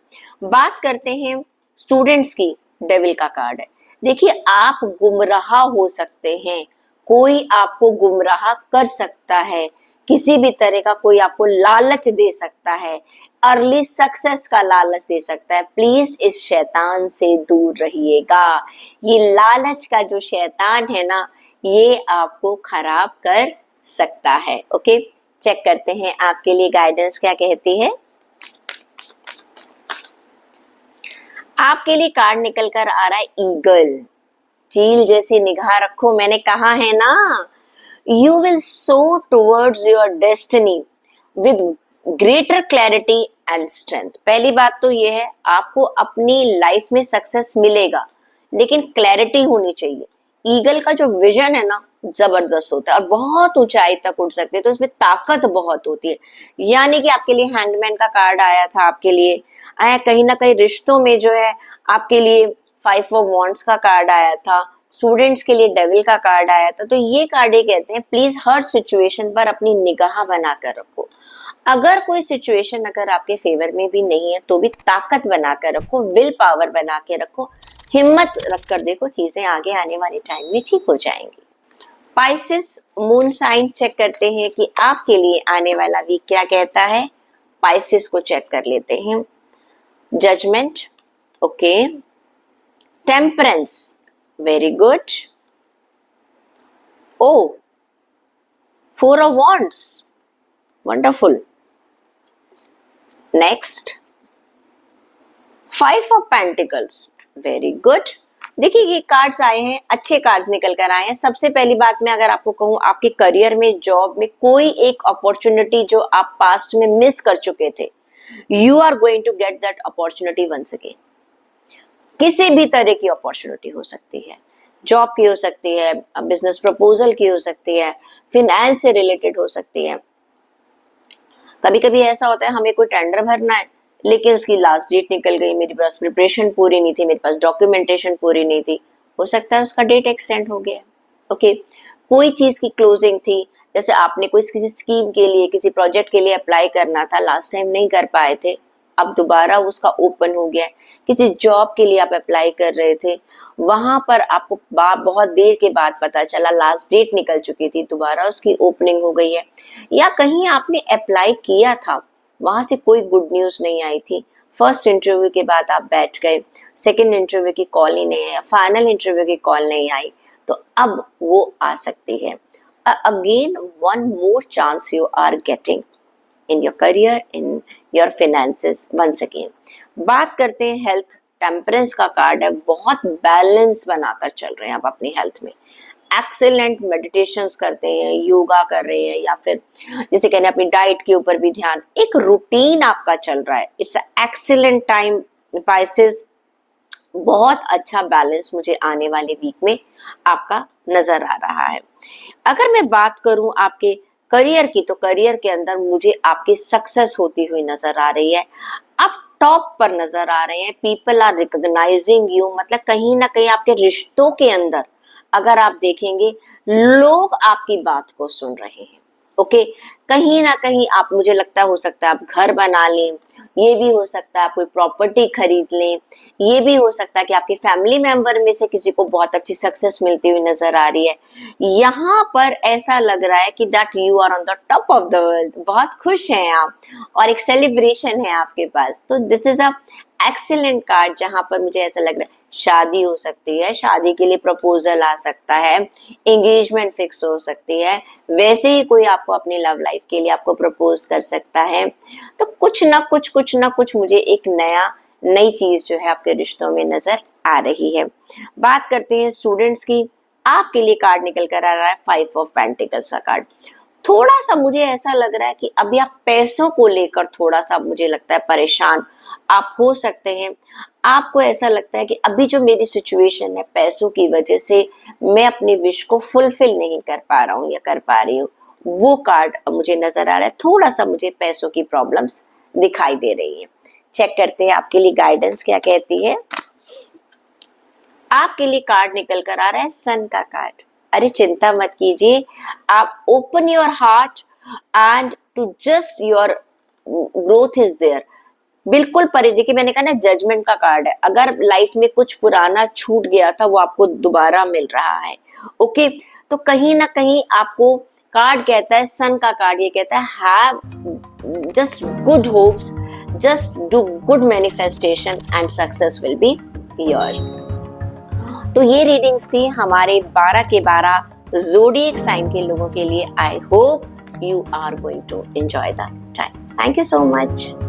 बात करते हैं स्टूडेंट्स की, डेविल का कार्ड है। देखिए, आप गुमराह हो सकते हैं, कोई आपको गुमराह कर सकता है, किसी भी तरह का कोई आपको लालच दे सकता है, अर्ली सक्सेस का लालच दे सकता है। प्लीज इस शैतान से दूर रहिएगा। ये लालच का जो शैतान है ना, ये आपको खराब कर सकता है। ओके, चेक करते हैं आपके लिए गाइडेंस क्या कहती है। आपके लिए कार्ड निकल कर आ रहा है ईगल। चील जैसी निगाह रखो, मैंने कहा है ना, you will soar towards your destiny with greater clarity and strength। पहली बात तो ये है, आपको अपनी लाइफ में सक्सेस मिलेगा, लेकिन क्लैरिटी होनी चाहिए। ईगल का जो विजन है ना, जबरदस्त होता है और बहुत ऊंचाई तक उड़ सकते हैं, तो इसमें ताकत बहुत होती है। यानी कि आपके लिए हैंगमैन का कार्ड आया था, आपके लिए आया कहीं ना कहीं रिश्तों में जो है, आपके लिए 5 ऑफ वॉन्ड्स का कार्ड आया था, स्टूडेंट्स के लिए डेविल का कार्ड आया था। तो ये कार्ड ये कहते हैं, प्लीज हर सिचुएशन पर अपनी निगाह बनाकर रखो। अगर कोई सिचुएशन अगर आपके फेवर में भी नहीं है तो भी ताकत बनाकर रखो, विल पावर बना के रखो, हिम्मत रखकर देखो, चीजें आगे आने वाले टाइम में ठीक हो जाएंगी। पाइसेस मून साइन चेक करते हैं कि आपके लिए आने वाला वीक क्या कहता है। पाइसेस को चेक कर लेते हैं। Judgement, okay, temperance, very good, oh 4 of wands, wonderful, next 5 of pentacles, very good. देखिए, ये कार्ड्स आए हैं, अच्छे कार्ड्स निकल कर आए हैं। सबसे पहली बात मैं अगर आपको कहूं, आपके करियर में, जॉब में कोई एक अपॉर्चुनिटी जो आप पास्ट में मिस कर चुके थे, you are going to get that opportunity once again. किसी भी तरह की अपॉर्चुनिटी हो सकती है, जॉब की हो सकती है, बिजनेस प्रपोजल की हो सकती है, फिनेंस से रिलेटेड हो सकती है। कभी कभी ऐसा होता है, हमें कोई टेंडर भरना है लेकिन उसकी लास्ट डेट निकल गई, मेरे पास प्रिपरेशन पूरी नहीं थी, मेरे पास डॉक्यूमेंटेशन पूरी नहीं थी, हो सकता है उसका डेट एक्सटेंड हो गया। ओके, कोई चीज की क्लोजिंग थी, जैसे आपने कोई किसी स्कीम के लिए, किसी प्रोजेक्ट के लिए अप्लाई करना था, लास्ट टाइम नहीं कर पाए थे, अब दोबारा उसका ओपन हो गया है। किसी जॉब के लिए आप अप्लाई कर रहे थे, वहां पर आपको बहुत देर के बाद पता चला, लास्ट डेट निकल चुकी थी, दोबारा उसकी ओपनिंग हो गई है। या कहीं आपने अप्लाई किया था, वहां से कोई गुड न्यूज नहीं आई थी, फर्स्ट इंटरव्यू के बाद आप बैठ गए, सेकेंड इंटरव्यू की कॉल ही नहीं आई, फाइनल इंटरव्यू की कॉल नहीं आई, तो अब वो आ सकती है। Again one more chance you are getting in your career, in your finances once again। बात करते हैं हेल्थ, टेम्परेंस का कार्ड है, बहुत बैलेंस बनाकर चल रहे हैं आप अपनी हेल्थ में, एक्सेलेंट मेडिटेशंस करते हैं, योगा कर रहे हैं, या फिर जैसे कहने अपनी डाइट के ऊपर भी ध्यान, एक रूटीन आपका चल रहा है। इट्स एक्सीलेंट टाइम पाइसेस, बहुत अच्छा बैलेंस मुझे आने वाले वीक में आपका नजर आ रहा है। अगर मैं बात करूं आपके करियर की, तो करियर के अंदर मुझे आपकी सक्सेस होती हुई नजर आ रही है, आप टॉप पर नजर आ रहे हैं, पीपल आर रिकॉग्नाइजिंग यू, मतलब कहीं ना कहीं आपके रिश्तों के अंदर अगर आप देखेंगे, लोग आपकी बात को सुन रहे हैं, ओके कहीं ना कहीं आप, मुझे लगता है हो सकता है आप घर बना लें, ये भी हो सकता है आप कोई प्रॉपर्टी खरीद लें, ये भी हो सकता है कि आपके फैमिली मेंबर में से किसी को बहुत अच्छी सक्सेस मिलती हुई नजर आ रही है। यहाँ पर ऐसा लग रहा है कि that you are on the top of the world, बहुत खुश हैं आप और एक सेलिब्रेशन है आपके पास। तो this is a excellent card, जहां पर मुझे ऐसा लग रहा है शादी हो सकती है, शादी के लिए प्रपोजल आ सकता है, एंगेजमेंट फिक्स हो सकती है, वैसे ही कोई आपको अपनी लव लाइफ के लिए आपको प्रपोज कर सकता है। तो कुछ ना कुछ मुझे एक नई चीज जो है आपके रिश्तों में नजर आ रही है। बात करते हैं स्टूडेंट्स की। आपके लिए कार्ड निकल कर आ रहा है 5 ऑफ पेंटिकल्स का कार्ड। थोड़ा सा मुझे ऐसा लग रहा है कि अभी आप पैसों को लेकर थोड़ा सा, मुझे लगता है परेशान आप हो सकते हैं। आपको ऐसा लगता है कि अभी जो मेरी सिचुएशन है पैसों की वजह से मैं अपनी विश को फुलफिल नहीं कर पा रहा हूँ या कर पा रही हूँ, वो कार्ड मुझे नजर आ रहा है। थोड़ा सा मुझे पैसों की प्रॉब्लम्स दिखाई दे रही है। चेक करते हैं आपके लिए गाइडेंस क्या कहती है। आपके लिए कार्ड निकल कर आ रहा है सन का कार्ड। अरे चिंता मत कीजिए, आप open your heart and to just your growth is there. बिल्कुल परे, देखिए मैंने कहा ना जजमेंट का कार्ड है, अगर लाइफ में कुछ पुराना छूट गया था वो आपको दोबारा मिल रहा है। ओके तो कहीं ना कहीं आपको कार्ड कहता है, सन का कार्ड ये कहता है have just good hopes, just do good manifestation and success will be yours. तो ये रीडिंग्स थी हमारे 12 के 12 ज़ोडिएक साइन के लोगों के लिए। I hope you are going to enjoy the time. Thank you so much.